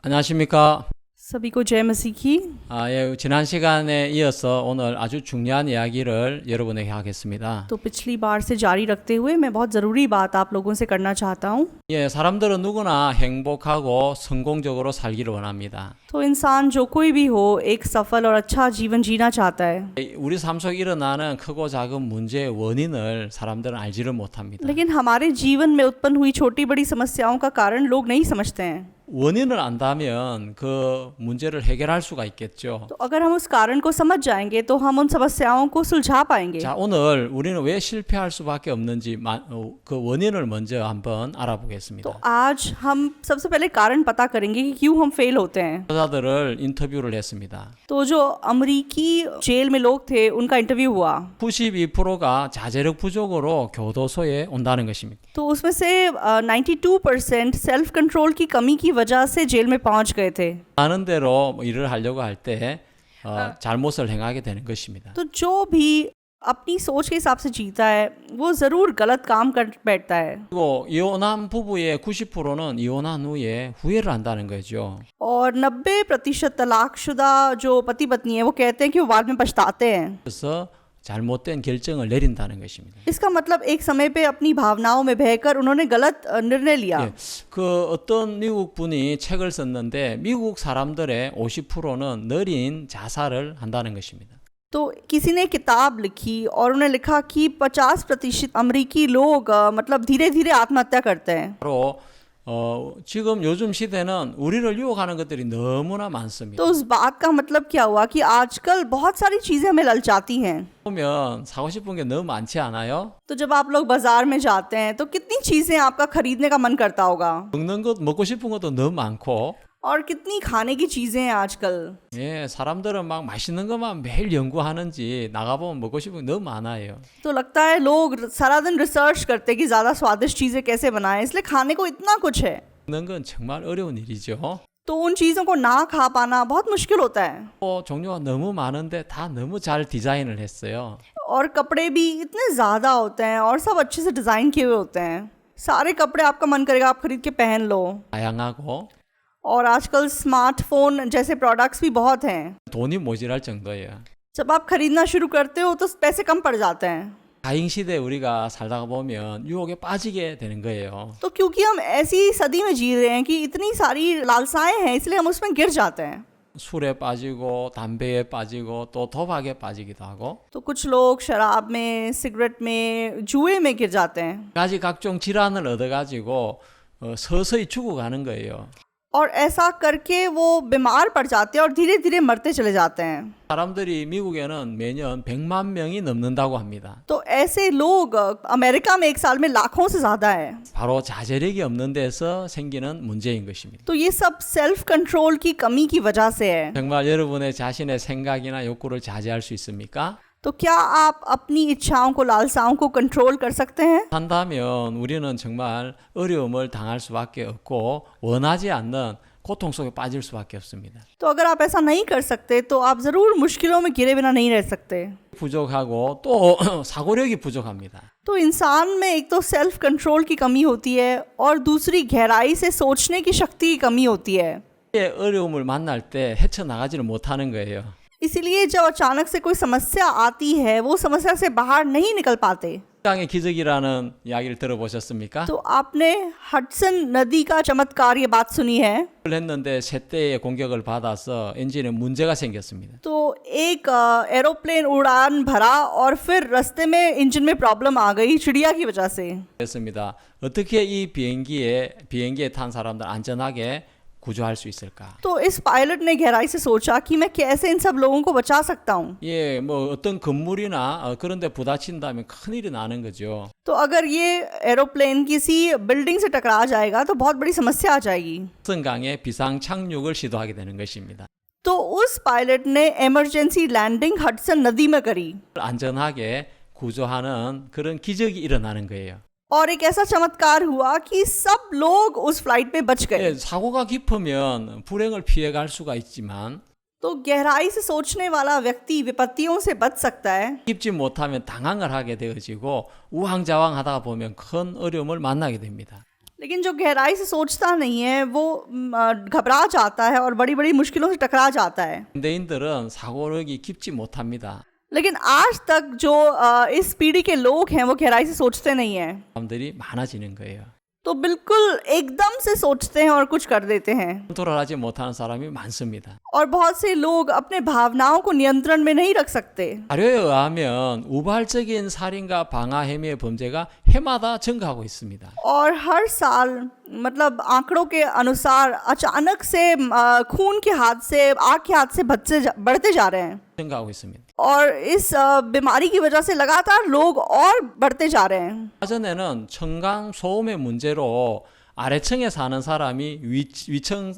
안녕하십니까? सभी को जय मसीह की। 예, 지난 시간에 이어서 오늘 아주 중요한 이야기를 여러분에게 하겠습니다. तो पिछली बार से जारी रखते हुए मैं बहुत ज़रूरी बात आप लोगों से करना चाहता हूँ। 예, 사람들은 누구나 행복하고 성공적으로 살기를 원합니다. तो इंसान जो कोई भी हो एक सफल और अच्छा जीवन जीना चाहता है, 우리 삶 속에 일어나는 크고 작은 문제의 원인을 사람들은 알지를 못합니다. लेकिन हमारे जीवन में उत्पन्न हुई छोटी बड़ी समस्याओं का कारण लोग नहीं समझते हैं। 원인을 안다면 그 문제를 해결할 수가 있겠죠. तो अगर हम उस कारण को समझ जाएंगे तो हम उन समस्याओं को सुलझा पाएंगे। 자, 오늘 우리는 왜 실패할 수밖에 없는지 그 원인을 먼저 한번 알아보겠습니다. तो आज हम सबसे पहले कारण पता करेंगे कि क्यों हम फेल होते हैं। 여자들을 인터뷰를 했습니다. तो जो अमरीकी जेल में लोग थे उनका इंटरव्यू हुआ, 92%가 자제력 부족으로 교도소에 온다는 것입니다. तो उसमें से 92% सेल्फ कंट्रोल की कमी की वजह से जेल में पहुंच गए थे। 하는 대로 뭐 일을 하려고 할 때 잘못을 행하게 되는 것입니다. तो जो भी अपनी सोच के हिसाब से जीता है वो ज़रूर गलत काम कर बैठता है। 그리고 이혼한 부부의 90%는 이혼한 후에 후회를 한다는 거죠. और 90% तलाकशुदा जो पति पत्नी है वो कहते हैं कि वो बाद में पछताते हैं। 그래서 잘못된 결정을 내린다는 것입니다. इसका मतलब एक समय पे अपनी भावनाओं में बहकर उन्होंने गलत निर्णय लिया। 예, 그 어떤 미국 분이 책을 썼는데 미국 사람들의 50%는 느린 자살을 한다는 것입니다. तो किसी ने किताब लिखी और उन्होंने लिखा कि 50% अमरीकी लोग मतलब धीरे धीरे आत्महत्या करते हैं। 바로 지금 요즘 시대는 우리를 유혹하는 것들이 너무나 많습니다. तो उस बात का मतलब क्या हुआ कि आजकल बहुत सारी चीजें हमें ललचाती हैं। 보면 사고 싶은 게 너무 많지 않아요? तो जब आप लोग बाजार में जाते हैं तो कितनी चीजें आपका खरीदने का मन करता होगा, 먹는 것 먹고 싶은 것도 너무 많고 और कितनी खाने की चीजें हैं आजकल। 예, 사람들은 막 맛있는 것만 매일 연구하는지 나가보면 먹고 싶은 게 너무 많아요. तो लगता है लोग सारा दिन रिसर्च करते हैं कि ज्यादा स्वादिष्ट चीजें कैसे बनाएं, इसलिए खाने को इतना कुछ है। 먹는 건 정말 어려운 일이죠. तो उन चीजों को ना खा पाना बहुत मुश्किल होता है। 또 종류가 너무 많은데 다 너무 잘 디자인을 했어요. और कपड़े भी इतने ज़्यादा होते हैं और सब अच्छे से डिज़ाइन किए हुए होते हैं। सारे कपड़े आपका मन करेगा आप खरीद के पहन लो। 다양하고 और आजकल स्मार्टफोन जैसे प्रोडक्ट्स भी बहुत हैं। 돈이 모자랄 정도예요. जब आप खरीदना शुरू करते हो तो पैसे कम पड़ जाते हैं। 다잉 시대에 우리가 살다가 보면 유혹에 빠지게 되는 거예요. तो क्योंकि हम ऐसी सदी में जी रहे हैं कि इतनी सारी लालसाएं हैं, इसलिए हम उसमें गिर जाते हैं। 술에 빠지고 담배에 빠지고 또 도박에 빠지기도 하고 तो कुछ लोग शराब में, सिगरेट में, जुए में गिर जाते हैं 가지 각종 질환을 얻어가지고 서서히 죽어가는 거예요. और ऐसा करके वो बीमार पड़ जाते हैं और धीरे धीरे मरते चले जाते हैं। 사람들이 미국에는 매년 100만 명이 넘는다고 합니다. तो ऐसे लोग अमेरिका में एक साल में लाखों से ज़्यादा है। 바로 자제력이 없는 데서 생기는 문제인 것입니다. तो ये सब सेल्फ कंट्रोल की कमी की वजह से है। 정말 여러분의 자신의 생각이나 욕구를 자제할 수 있습니까? तो क्या आप अपनी इच्छाओं को, लालसाओं को कंट्रोल कर सकते हैं? 한다면 우리는 정말 어려움을 당할 수밖에 없고 원하지 않는 고통 속에 빠질 수밖에 없습니다. तो अगर आप ऐसा नहीं कर सकते तो आप ज़रूर मुश्किलों में गिरे बिना नहीं रह सकते। 부족하고 또 사고력이 부족합니다. तो इंसान में एक तो सेल्फ कंट्रोल की कमी होती है और दूसरी गहराई से सोचने की शक्ति की कमी होती है। 어려움을 만날 때 헤쳐나가지를 못하는 거예요. इसीलिए जब अचानक से कोई समस्या आती है वो समस्या से बाहर नहीं निकल पाते। 땅의 기적이라는 이야기를 들어보셨습니까? तो आपने हडसन नदी का चमत्कार ये बात सुनी है। 했는데 새떼의 공격을 받아서 엔진에 문제가 생겼습니다. तो एक एरोप्लेन उड़ान भरा और फिर रास्ते में इंजन में प्रॉब्लम आ गई चिड़िया की वजह से। 그랬습니다. 어떻게 이 비행기에 탄 사람들 안전하게 구조할 수 있을까? तो इस पायलट ने गहराई से सोचा कि मैं कैसे इन सब लोगों को बचा सकता हूँ। 예, 뭐 어떤 건물이나 그런 데 부딪힌다면 큰일이 나는 거죠. तो अगर ये एरोप्लेन किसी बिल्डिंग से टकरा जाएगा तो बहुत बड़ी समस्या आ जाएगी। 승강에 비상 착륙을 시도하게 되는 것입니다. तो उस पायलट ने इमरजेंसी लैंडिंग हडसन नदी में करी 안전하게 구조하는 그런 기적이 일어나는 거예요. और एक ऐसा चमत्कार हुआ कि सब लोग उस फ्लाइट में बच गए। 예, 사고가 깊으면 불행을 피해갈 수가 있지만 तो गहराई से सोचने वाला व्यक्ति विपत्तियों से बच सकता है, 깊지 못하면 당황을 하게 되어지고 우왕좌왕하다가 보면 큰 어려움을 만나게 됩니다. लेकिन जो गहराई से सोचता नहीं है वो घबरा जाता है और बड़ी बड़ी मुश्किलों से टकरा जाता है। 현대인들은 사고력이 깊지 못합니다. लेकिन आज तक जो इस पीढ़ी के लोग हैं वो गहराई से सोचते नहीं हैं, 사람들이 많아지는 거예요. तो बिल्कुल एकदम से सोचते हैं और कुछ कर देते हैं। 컨트롤 하지 못하는 사람이 많습니다. और बहुत से लोग अपने भावनाओं को नियंत्रण में नहीं रख सकते। 자료에 의하면 우발적인 살인과 방화 혐의의 범죄가 해마다 증가하고 있습니다. और हर साल मतलब आंकड़ों के अनुसार अचानक से खून के हादसे, आग के हादसे बढ़ते जा रहे हैं 증가하고 있습니다. और इस बीमारी की वजह से लगातार लोग और बढ़ते जा रहे हैं। 예전에는 청강 소음의 문제로 아래층에 사는 사람이 위층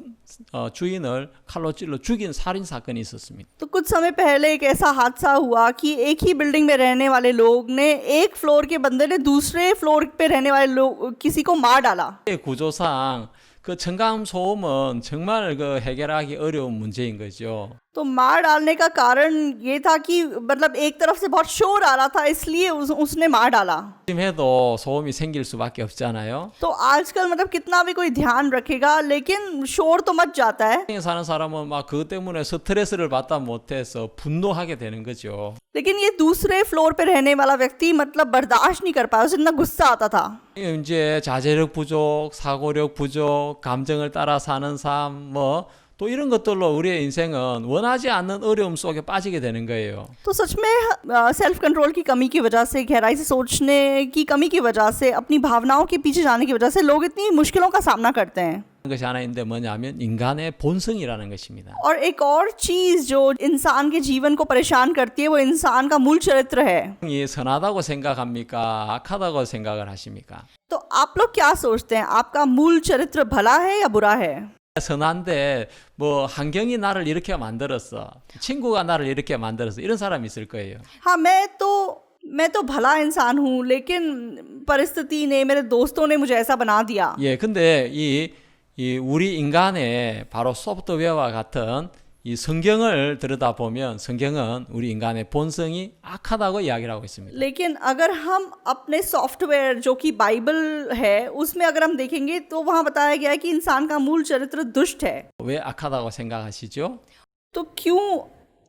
주인을 칼로 찔러 죽인 살인 사건이 있었습니다. तो कुछ समय पहले एक ऐसा हादसा हुआ कि एक ही बिल्डिंग में रहने वाले लोग ने, एक फ्लोर के बंदे ने दूसरे फ्लोर पे रहने वाले लोग किसी को मार डाला। 구조상 그 청강 소음은 정말 그 해결하기 어려운 문제인 거죠. तो मार डालने का कारण ये था कि मतलब एक तरफ से बहुत शोर आ रहा था, इसलिए उसने मार डाला। 해도 소음이 생길 수밖에 없잖아요. तो आजकल मतलब कितना भी कोई ध्यान रखेगा लेकिन शोर तो मच जाता है। 에 사는 사람은 막 그것 때문에 스트레스를 받다 못해서 분노하게 되는 거죠. लेकिन ये दूसरे फ्लोर पे रहने वाला व्यक्ति मतलब बर्दाश्त नहीं कर पाया, उसे इतना गुस्सा आता था। 이제 자제력 부족, 사고력 부족, 감정을 따라 사는 삶 또 이런 것들로 우리의 인생은 원하지 않는 어려움 속에 빠지게 되는 거예요. तो सच में सेल्फ कंट्रोल की कमी की वजह से, गहराई से सोचने की कमी की वजह से, अपनी भावनाओं के पीछे जाने की वजह से लोग इतनी मुश्किलों का सामना करते हैं। 것이 하나 있는데 뭐냐면 인간의 본성이라는 것입니다. और एक और चीज जो इंसान के जीवन को परेशान करती है वो इंसान का मूल चरित्र है। 이 선하다고 생각합니까? 악하다고 생각을 하십니까? तो आप लोग क्या सोचते हैं, आपका मूल चरित्र भला है या बुरा है? 선한데 뭐 환경이 나를 이렇게 만들었어. 친구가 나를 이렇게 만들었어. 이런 사람이 있을 거예요. हाँ, मैं तो भला इंसान हूँ लेकिन परिस्थिति ने, मेरे दोस्तों ने मुझे ऐसा बना दिया। 예, 근데 이 우리 인간의 바로 소프트웨어와 같은 이 성경을 들여다보면 성경은 우리 인간의 본성이 악하다고 이야기를 하고 있습니다. लेकिन अगर हम अपने सॉफ्टवेयर जो कि बाइबल है उसमें अगर हम देखेंगे तो वहाँ बताया गया है कि इंसान का मूल चरित्र दुष्ट है। 왜 악하다고 생각하시죠? तो क्यों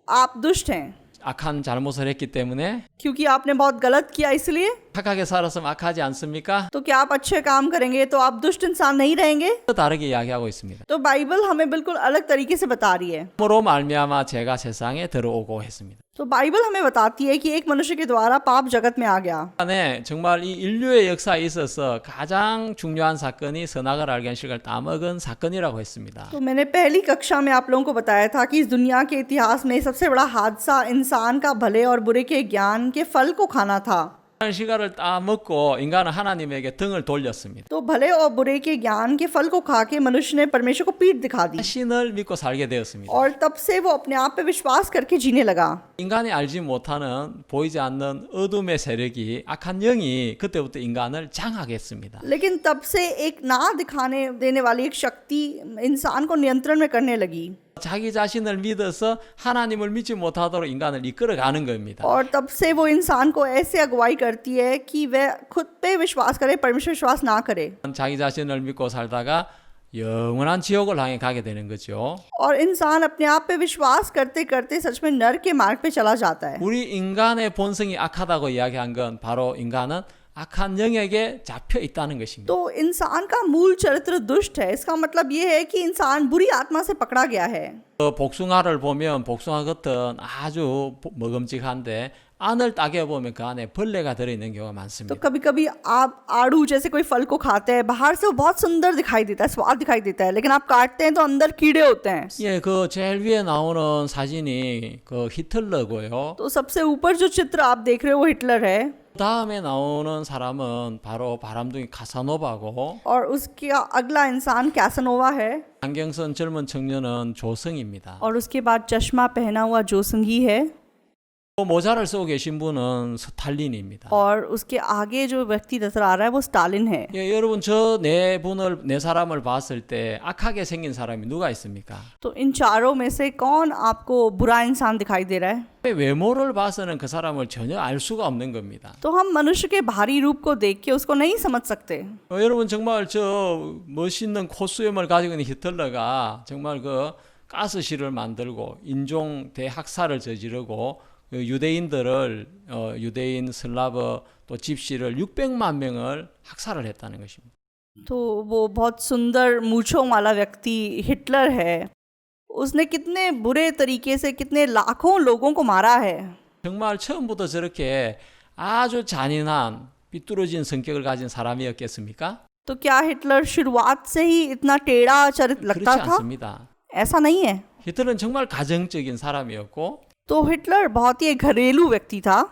आप दुष्ट हैं? 악한 잘못을 했기 때문에 क्योंकि आपने बहुत गलत किया इसलिए? 착하게 살았으면 악하지 않습니까? तो क्या आप अच्छे काम करेंगे तो आप दुष्ट इंसान नहीं रहेंगे? 또 다르게 이야기하고 있습니다. तो बाइबल हमें बिल्कुल अलग तरीके से बता रही है। 으로 말미암아 죄가 세상에 들어오고 했습니다. तो बाइबल हमें बताती है कि एक मनुष्य के द्वारा पाप जगत में आ गया। 네, 정말 이 인류의 역사에 있어서 가장 중요한 사건이 선악을 알게 한 실과를 따먹은 사건이라고 했습니다. तो मैंने पहली कक्षा में आप लोगों को बताया था कि इस दुनिया के इतिहास में सबसे बड़ा हादसा इंसान का भले और बुरे के ज्ञान के फल को खाना था। 실과를 따먹고 인간은 하나님에게 등을 돌렸습니다. तो भले और बुरे के ज्ञान के फल को खा के मनुष्य ने परमेश्वर को पीठ दिखा दी 신을 믿고 살게 되었습니다. और तब से वो अपने आप पे विश्वास करके जीने लगा। 인간이 알지 못하는 보이지 않는 어둠의 세력이 악한 영이 그때부터 인간을 장하게 했습니다. लेकिन तब से एक ना दिखाने देने वाली एक शक्ति इंसान को नियंत्रण में करने लगी 자기 자신을 믿어서 하나님을 믿지 못하도록 인간을 이끌어가는 겁니다. और तब से वो इंसान को ऐसे अगुवाई करती है कि वह खुद पे विश्वास करे, परमेश्वर विश्वास ना करे। 자기 자신을 믿고 살다가 영원한 지옥을 향해 가게 되는 거죠. और इंसान अपने आप पे विश्वास करते करते सच में नरक के मार्ग पे चला जाता है। 우리 인간의 본성이 악하다고 이야기한 건 바로 인간은 악한 영에게 잡혀 있다는 것입니다. तो इंसान का मूल चरित्र दुष्ट है, इसका मतलब ये है कि इंसान बुरी आत्मा से पकड़ा गया है। 복숭아를 보면 복숭아 겉은 아주 먹음직한데 안을 따게 보면 그 안에 벌레가 들어있는 경우가 तो 많습니다. कभी कभी आप आड़ू जैसे कोई फल को खाते हैं, बाहर से वो बहुत सुंदर दिखाई देता है, स्वाद दिखाई देता है, लेकिन आप काटते हैं तो अंदर कीड़े होते हैं। 예, 그 제일 위에 나오는 사진이 그 히틀러고요. तो सबसे ऊपर जो चित्र आप देख रहे हो वो हिटलर है 다음에 나오는 사람은 바로 바람둥이 카사노바고 और उसका अगला इंसान कैसनोवा है 안경 쓴 젊은 청년은 조성입니다. और उसके बाद चश्मा पहना हुआ जोसंगी है। 모자를 쓰고 계신 분은 스탈린입니다. और उसके आगे जो व्यक्ति नजर आ रहा है वो स्टालिन है। 예, 여러분 저 네 사람을 봤을 때 악하게 생긴 사람이 누가 있습니까? तो इन चारों में से कौन आपको बुरा इंसान दिखाई दे रहा है? 외모를 봐서는 그 사람을 전혀 알 수가 없는 겁니다. तो हम मनुष्य के बाहरी रूप को देख के उसको नहीं समझ सकते। 여러분 정말 저 멋있는 코수염을 가지고 있는 히틀러가 정말 그 가스실을 만들고 인종 대학살을 저지르고 유대인들을 유대인 슬라브 또 집시를 600만 명을 학살을 했다는 것입니다. तो वो बहुत सुंदर मूंछों वाला व्यक्ति हिटलर है, उसने कितने बुरे तरीके से कितने लाखों लोगों को मारा है। 정말 처음부터 저렇게 아주 잔인한 삐뚤어진 성격을 가진 사람이었겠습니까? तो क्या हिटलर शुरुआत से ही इतना टेढ़ा चरित्र लगता 그렇지 था? 않습니다. ऐसा नहीं है। 히틀러는 정말 가정적인 사람이었고 तो हिटलर बहुत ही घरेलू व्यक्ति था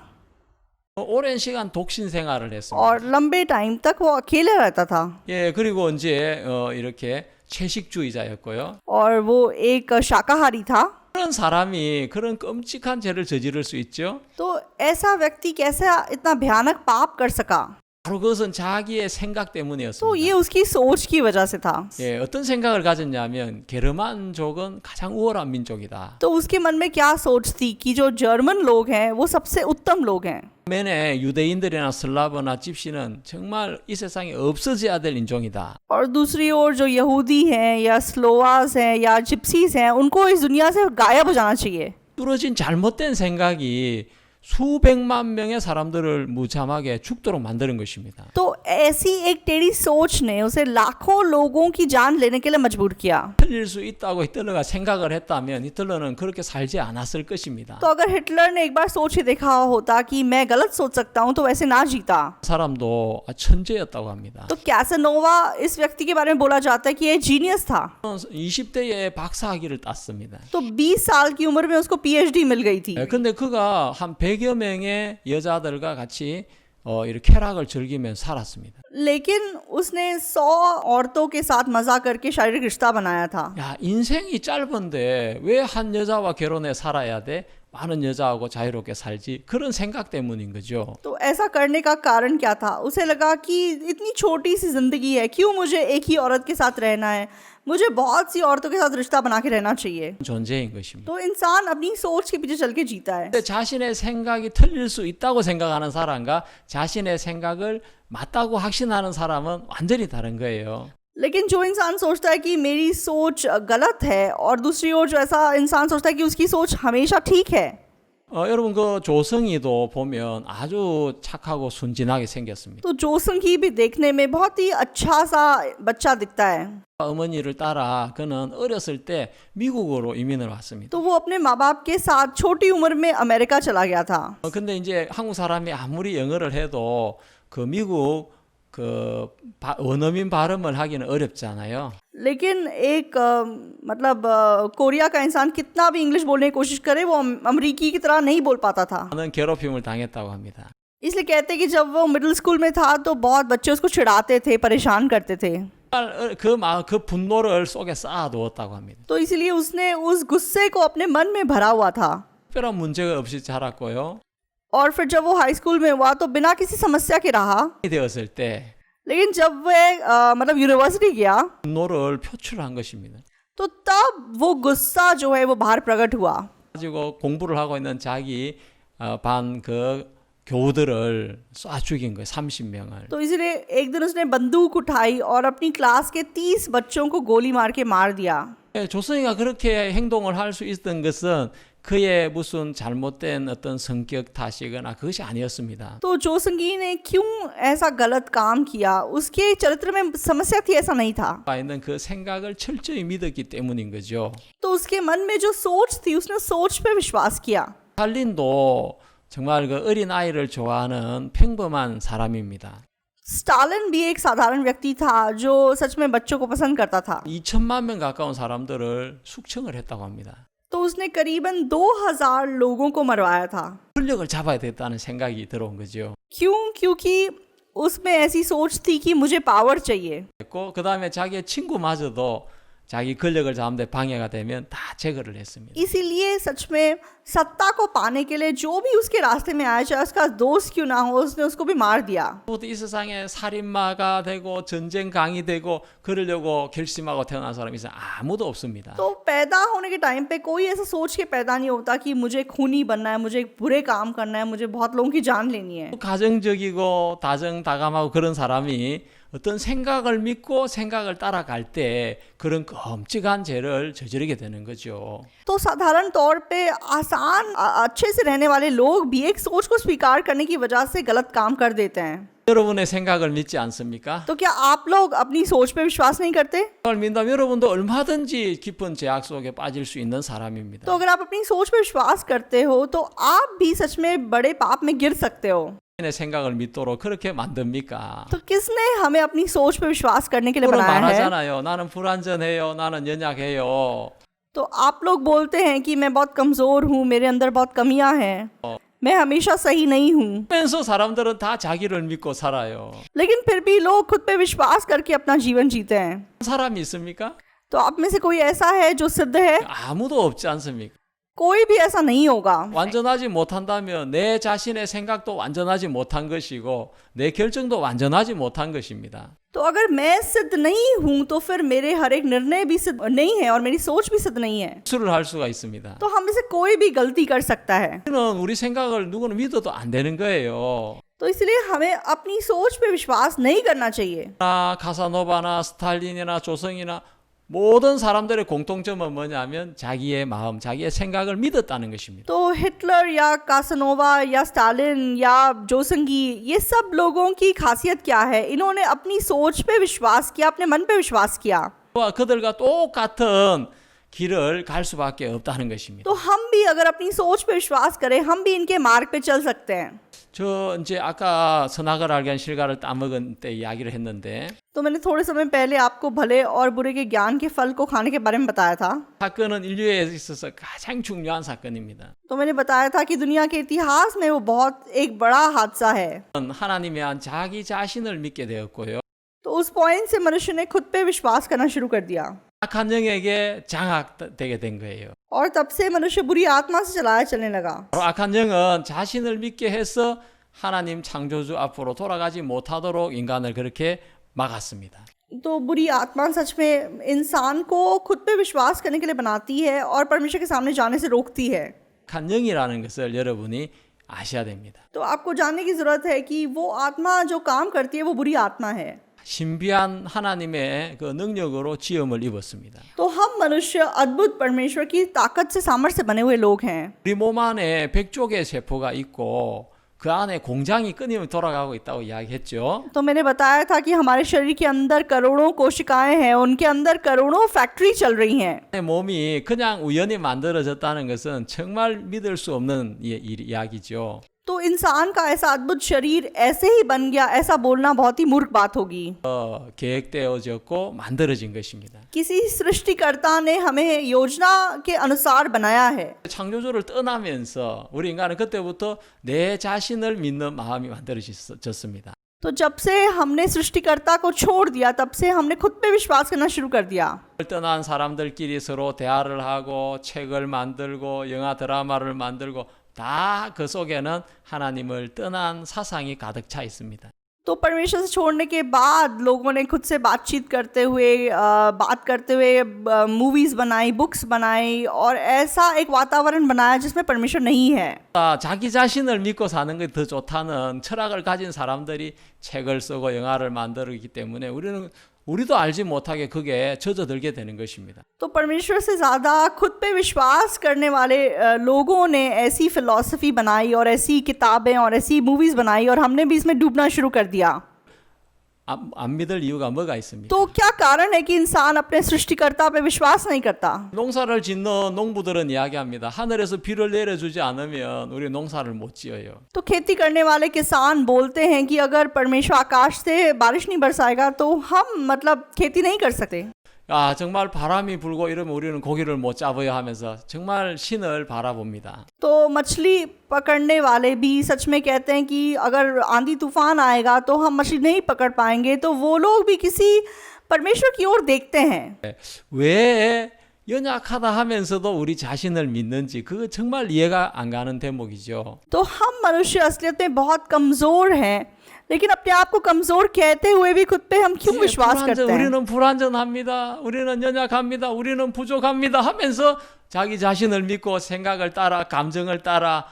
오랜 시간 독신 생활을 했습니다. और लंबे टाइम तक वो अकेले रहता था। 예, 그리고 이제 이렇게 채식주의자였고요. और वो एक शाकाहारी था। 그런 사람이 그런 끔찍한 죄를 저지를 수 있죠? तो ऐसा व्यक्ति कैसे इतना भयानक पाप कर सका? 바로 그것은 자기의 생각 तो 때문이었습니다. ये उसकी सोच की वजह से था। 예, 어떤 생각을 가졌냐면 게르만족은 가장 우월한 민족이다. तो उसके मन में क्या सोच थी कि जो जर्मन लोग हैं वो सबसे उत्तम लोग हैं। 반면에 유대인들이나 슬라브나 집시는 정말 이 세상에 없어져야 될 인종이다. और दूसरी ओर जो यहूदी हैं या स्लोवास हैं या जिप्सीज हैं उनको इस दुनिया से गायब हो जाना चाहिए। 뚫어진 잘못된 생각이 수백만 명의 사람들을 무참하게 죽도록 만드는 것입니다. तो ऐसी एक टेढ़ी सोच ने उसे लाखों लोगों की जान लेने के लिए मजबूर किया। 틀릴 수 있다고 히틀러가 생각을 했다면 히틀러는 그렇게 살지 않았을 것입니다. तो अगर हिटलर ने एक बार सोच के देखा होता कि मैं गलत सोच सकता हूँ तो वैसे ना जीता। 사람도 천재였다고 합니다. तो कैसानोवा इस व्यक्ति के बारे में बोला जाता है कि ये जीनियस था। 20대에 박사학위를 땄습니다. तो 20 साल की उम्र में उसको पीएचडी मिल गई थी। 근데 그가 한 100여 명의 여자들과 같이 이렇게 쾌락을 즐기며 살았습니다. लेकिन उसने 100 औरतों के साथ मजा करके शारीरिक रिश्ता बनाया था। 야, 인생이 짧은데 왜 한 여자와 결혼해 살아야 돼? 많은 여자하고 자유롭게 살지. 그런 생각 때문인 거죠. तो ऐसा करने का कारण क्या था? उसे लगा कि इतनी छोटी सी जिंदगी है, क्यों मुझे एक ही औरत के साथ रहना है? मुझे बहुत सी औरतों के साथ रिश्ता बना के रहना चाहिए। 존재인 것입니다. तो इंसान अपनी सोच के पीछे चल के जीता है। 근데 자신의 생각이 틀릴 수 있다고 생각하는 사람과 자신의 생각을 맞다고 확신하는 사람은 완전히 다른 거예요. लेकिन जो इंसान सोचता है कि मेरी सोच गलत है और दूसरी ओर जो ऐसा इंसान सोचता है कि उसकी सोच हमेशा ठीक है। 여러분 그 조성이도 보면 아주 착하고 순진하게 생겼습니다. तो जोसंगी भी देखने में बहुत ही अच्छा सा बच्चा दिखता है। 어머니를 따라 그는 어렸을 때 미국으로 이민을 왔습니다. तो वो अपने माँ बाप के साथ छोटी उम्र में अमेरिका चला गया था। 근데 이제 한국 사람이 아무리 영어를 해도 그 미국 그 원어민 발음을 하기는 어렵잖아요. लेकिन एक मतलब कोरिया का इंसान कितना भी इंग्लिश बोलने की कोशिश करे वो अमेरिकी की तरह नहीं बोल पाता था। 는 괴롭힘을 당했다고 합니다. इसलिए कहते हैं कि जब वो मिडिल स्कूल में था तो बहुत बच्चे उसको चिढ़ाते थे, परेशान करते थे। 그 분노를 속에 쌓아두었다고 합니다. तो इसलिए उसने उस गुस्से को अपने मन में भरा हुआ था। 특별한 문제가 없이 자랐고요. और फिर जब वो हाई स्कूल में हुआ तो बिना किसी समस्या के रहा। 되었을 때 लेकिन जब वह मतलब यूनिवर्सिटी गया 분노를 표출한 것입니다. तो तब वो गुस्सा जो है वो बाहर प्रकट हुआ। 가지고 공부를 하고 있는 자기 반 그 교우들을 쏴 죽인 거예요. 30명을. तो इसलिए एक दिन उसने बंदूक उठाई और अपनी क्लास के 30 बच्चों को गोली मार के मार दिया। 조성이가 그렇게 행동을 할 수 있었던 것은 그의 무슨 잘못된 어떤 성격 탓이거나 그것이 아니었습니다. तो जोसंगी ने क्यों ऐसा गलत काम किया? उसके चरित्र में समस्या थी, ऐसा नहीं था। 있는 그 생각을 철저히 믿었기 때문인 거죠. तो उसके मन में जो सोच थी उसने सोच पे विश्वास किया। 스탈린도 정말 그 어린 아이를 좋아하는 평범한 사람입니다. स्टालिन भी एक साधारण व्यक्ति था जो सच में बच्चों को पसंद करता था। 2천만 명 가까운 사람들을 숙청을 했다고 합니다. तो उसने करीबन 2000 लोगों को मरवाया था। 권력을 잡아야 됐다는 생각이 들어온 거죠. क्यों? क्योंकि उसमें ऐसी सोच थी कि मुझे पावर चाहिए। 그 다음에 자기의 친구마저도 자기 권력을 잡는데 방해가 되면 다 제거를 했습니다. इसीलिए सच में सत्ता को पाने के लिए जो भी उसके रास्ते में आया, चाहे उसका दोस्त क्यों ना हो, उसने उसको भी मार दिया. 또 이 세상에 살인마가 되고 전쟁강이 되고 그러려고 결심하고 태어난 사람이 있어요? 아무도 없습니다. तो पैदा होने के टाइम पे कोई ऐसा सोच के पैदा नहीं होता कि मुझे खूनी बनना है, मुझे बुरे काम करना है, मुझे बहुत लोगों की जान लेनी है. 가정적이고 다정다감하고 그런 사람이 어떤 생각을 믿고 생각을 따라갈 때 그런 끔찍한 죄를 저지르게 되는 거죠. तो साधारण तौर पे आसान अच्छे से रहने वाले लोग भी एक सोच को स्वीकार करने की वजह से गलत काम कर देते हैं. 여러분의 생각을 믿지 않습니까? तो क्या आप लोग अपनी सोच पे विश्वास नहीं करते? 생각을 믿다면 여러분도 얼마든지 깊은 죄악 속에 빠질 수 있는 사람입니다. तो अगर आप अपनी सोच पे विश्वास करते हो तो आप भी सच में बड़े पाप में गिर सकते हो. 내 생각을 믿도록 그렇게 만듭니까? तो किसने हमें अपनी सोच पे विश्वास करने के लिए 그런 बनाया है? 말하잖아요. 나는 불완전해요. 나는 연약해요. तो आप लोग बोलते हैं कि मैं बहुत कमजोर हूँ, मेरे अंदर बहुत कमियां हैं, मैं हमेशा सही नहीं हूँ. 그래서 사람들은 다 자기를 믿고 살아요. लेकिन फिर भी लोग खुद पे विश्वास करके अपना जीवन जीते हैं. 사람이 있습니까? तो आप में से कोई ऐसा है जो सिद्ध है? 아무도 없지 않습니까? कोई भी ऐसा नहीं होगा. 완전하지 못한다면 내 자신의 생각도 완전하지 못한 것이고 내 결정도 완전하지 못한 것입니다. तो अगर मैं सिद्ध नहीं हूँ तो फिर मेरे हर एक निर्णय भी सिद्ध नहीं है और मेरी सोच भी सिद्ध नहीं है. 실수를 할 수가 있습니다. तो हम में से कोई भी गलती कर सकता है. 우리는 우리 생각을 누구는 믿어도 안 되는 거예요. तो इसलिए हमें अपनी सोच पे विश्वास नहीं करना चाहिए. 카사노바나 스탈린이나 조성이나 모든 사람들의 공통점은 뭐냐면 자기의 마음, 자기의 생각을 믿었다는 것입니다. तो हिटलर या कासानोवा या स्टालिन या जोसंगी, ये सब लोगों की खासियत क्या है? इन्होंने अपनी सोच पे विश्वास किया, अपने मन पे विश्वास किया. 그들과 똑같은 길을 갈 수밖에 없다는 것입니다. तो हम भी अगर अपनी सोच पे विश्वास करें, हम भी इनके मार्ग पे चल सकते हैं. 저 이제 아까 선악을 알게 한 실과를 따먹은 때 이야기를 했는데 तो मैंने थोड़े समय पहले आपको भले और बुरे के ज्ञान के फल को खाने के बारे में बताया था. 사건은 인류에 있어서 가장 중요한 사건입니다. तो मैंने बताया था कि दुनिया के इतिहास में वो बहुत एक बड़ा हादसा है. 하나님의 한 자기 자신을 믿게 되었고요. तो उस पॉइंट से मनुष्य ने खुद पे विश्वास करना शुरू कर दिया 악한 영에게 장악되게 된 거예요. और तब से मनुष्य बुरी आत्मा से चलाया चलने लगा. 바로 악한 영은 자신을 믿게 해서 하나님 창조주 앞으로 돌아가지 못하도록 인간을 그렇게 막았습니다. तो बुरी आत्मा सच में इंसान को खुद पे विश्वास करने के लिए बनाती है और परमेश्वर के सामने जाने से रोकती है. 악한 영이라는 것을 여러분이 아셔야 됩니다. तो आपको जानने की जरूरत है कि वो आत्मा जो काम करती है वो बुरी आत्मा है. 신비한 하나님의 그 능력으로 지음을 입었습니다. तो हम मनुष्य अद्भुत परमेश्वर की ताकत से सामर्थ्य से बने हुए लोग हैं. 우리 몸 안에 100쪽의 세포가 있고 그 안에 공장이 끊임없이 돌아가고 있다고 이야기했죠. तो मैंने बताया था कि हमारे शरीर के अंदर करोड़ों कोशिकाएं हैं, उनके अंदर करोड़ों फैक्ट्री चल रही हैं. 내 몸이 그냥 우연히 만들어졌다는 것은 정말 믿을 수 없는 이야기죠. तो इंसान का ऐसा अद्भुत शरीर ऐसे ही बन गया, ऐसा बोलना बहुत ही मूर्ख बात होगी. 계획되어졌고 만들어진 것입니다. किसी सृष्टिकर्ता ने हमें योजना के अनुसार बनाया है. 창조주를 떠나면서 우리 인간은 그때부터 내 자신을 믿는 마음이 만들어졌습니다. तो जब से हमने सृष्टिकर्ता को छोड़ दिया, तब से हमने खुद पे विश्वास करना शुरू कर दिया. 떠난 사람들끼리 서로 대화를 하고 책을 만들고 영화 드라마를 만들고 다 그 속에는 하나님을 떠난 사상이 가득 차 있습니다. तो परमेश्वर से छोड़ने के बाद लोगों ने खुद से बातचीत करते हुए मूवीज बनाई, बुक्स बनाई और ऐसा एक वातावरण बनाया जिसमें परमेश्वर नहीं है. 자기 자신을 믿고 사는 게 더 좋다는 철학을 가진 사람들이 책을 쓰고 영화를 만들기 때문에 우리도 알지 못하게 그게 젖어들게 되는 것입니다. तो परमेश्वर से ज़्यादा खुद पे विश्वास करने वाले लोगों ने ऐसी फिलॉसफी बनाई और ऐसी किताबें और ऐसी मूवीज़ बनाई और हमने भी इसमें डूबना शुरू कर दिया. 안 믿을 이유가 뭐가 있습니까? तो क्या कारण है कि इंसान अपने सृष्टिकर्ता पे विश्वास नहीं करता? 농사를 짓는 농부들은 이야기합니다. 하늘에서 비를 내려주지 않으면 우리 농사를 못 지어요. तो खेती करने वाले किसान बोलते हैं कि अगर परमेश्वर आकाश से बारिश नहीं बरसाएगा तो हम मतलब खेती नहीं कर सकते. 정말 바람이 불고 이러면 우리는 고기를 못 잡아야 하면서 정말 신을 바라봅니다. तो मछली पकड़ने वाले भी सच में कहते हैं कि अगर आंधी तूफान आएगा तो हम मछली नहीं पकड़ पाएंगे. तो वो लोग भी किसी परमेश्वर की ओर देखते हैं। 왜 연약하다 하면서도 우리 자신을 믿는지 그거 정말 이해가 안 가는 대목이죠. तो हम मनुष्य असलियत में बहुत कमजोर हैं, लेकिन अपने आप को कमजोर कहते हुए भी खुद पे हम क्यों 예, विश्वास करते हैं? 우리는 불완전합니다. 우리는 연약합니다. 우리는 부족합니다 하면서 자기 자신을 믿고 생각을 따라 감정을 따라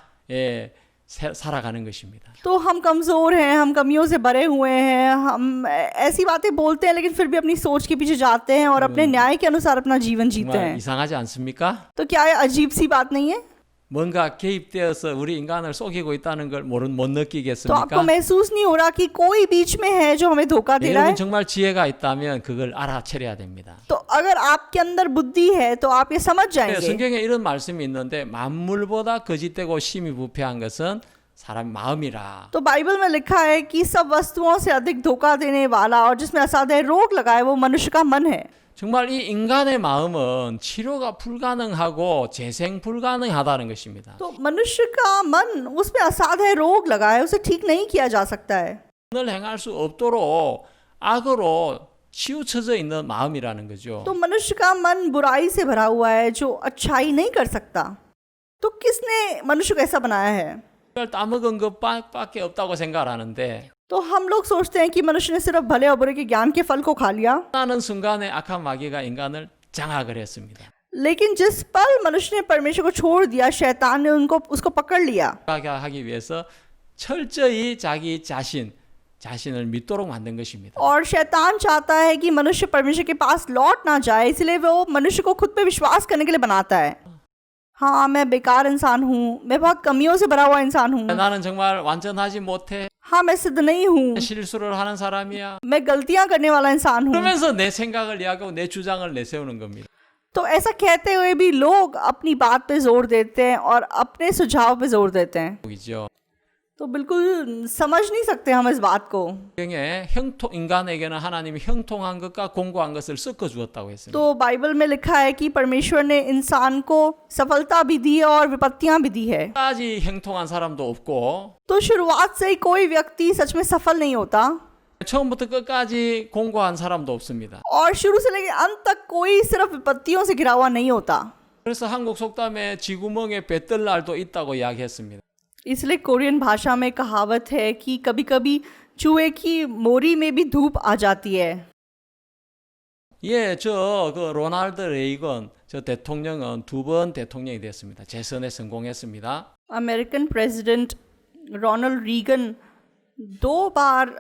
살아가는 것입니다. तो हम कमजोर हैं, हम कमियों से भरे हुए हैं, हम ऐसी बातें बोलते हैं लेकिन फिर भी अपनी सोच के पीछे जाते हैं और अपने न्याय के अनुसार अपना जीवन जीते 정말 हैं। 이상하지 않습니까? तो क्या ये अजीब सी बात नहीं है? 뭔가 개입되어서 우리 인간을 속이고 있다는 걸 못 तो आपको 느끼겠습니까? महसूस नहीं हो रहा कि कोई बीच में है जो हमें धोखा दे रहा 여러분 है? 정말 지혜가 있다면 그걸 알아채려야 됩니다. तो अगर आपके अंदर बुद्धि है तो आप ये समझ 네, जाएंगे। 성경에 이런 말씀이 있는데 만물보다 거짓되고 심히 부패한 것은 사람 마음이라. तो बाइबल में लिखा है कि सब वस्तुओं से अधिक धोखा देने वाला और जिसमें असाध्य रोग लगाए वो मनुष्य का मन है। 정말 이 인간의 마음은 치료가 불가능하고 재생 불가능하다는 것입니다. तो मनुष्य का मन उसमें असाध्य रोग लगा है, उसे ठीक नहीं किया जा सकता है। 선을 행할 수 없도록 악으로 치우쳐져 있는 마음이라는 거죠. तो मनुष्य का मन बुराई से भरा हुआ है जो अच्छाई नहीं कर सकता। तो किसने मनुष्य को ऐसा बनाया है? 그걸 따먹은 것밖에 없다고 생각을 하는데 तो हम लोग सोचते हैं कि मनुष्य ने सिर्फ भले और बुरे के ज्ञान के फल को खा लिया, 하는 순간에 악한 마귀가 인간을 장악을 했습니다. लेकिन जिस पल मनुष्य ने परमेश्वर को छोड़ दिया, शैतान ने उसको पकड़ लिया 하게 하기 위해서 철저히 자기 자신을 믿도록 만든 것입니다. और शैतान चाहता है कि मनुष्य परमेश्वर के पास लौट ना जाए, इसलिए वो मनुष्य को खुद पे विश्वास करने के लिए बनाता है। हाँ, मैं बेकार इंसान हूँ, मैं बहुत कमियों से भरा हुआ इंसान हूँ, 나는 정말 완전하지 못해. हाँ मैं सिद्ध नहीं हूँ, 실수를 하는 사람이야. मैं गलतियाँ करने वाला इंसान हूँ। 그러면서 내 생각을 이야기하고 내 주장을 내세우는 겁니다. तो ऐसा कहते हुए भी लोग अपनी बात पे जोर देते हैं और अपने सुझाव पे जोर देते हैं। 보이죠? तो बिल्कुल समझ नहीं सकते हम इस बात को। 성경에 인간에게는 하나님이 형통한 것과 공고한 것을 섞어 주었다고 했습니다. तो बाइबल में लिखा है कि परमेश्वर ने इंसान को सफलता भी दी है और विपत्तियां भी दी है। 끝까지 형통한 사람도 없고 तो शुरुआत से ही कोई व्यक्ति सच में सफल नहीं होता 처음부터 끝까지 공고한 사람도 없습니다. और शुरू से लेकर अंत तक कोई सिर्फ विपत्तियों से घिरा हुआ नहीं होता। 그래서 한국 속담에 쥐구멍에 배 뜰 날도 있다고 이야기했습니다. इसलिए कोरियन भाषा में कहावत है कि कभी कभी चूहे की मोरी में भी धूप आ जाती है। 예, 그 로널드 레이건 저 대통령은 2번 대통령이 됐습니다. 재선에 성공했습니다. अमेरिकन प्रेसिडेंट रोनाल्ड रीगन 2 बार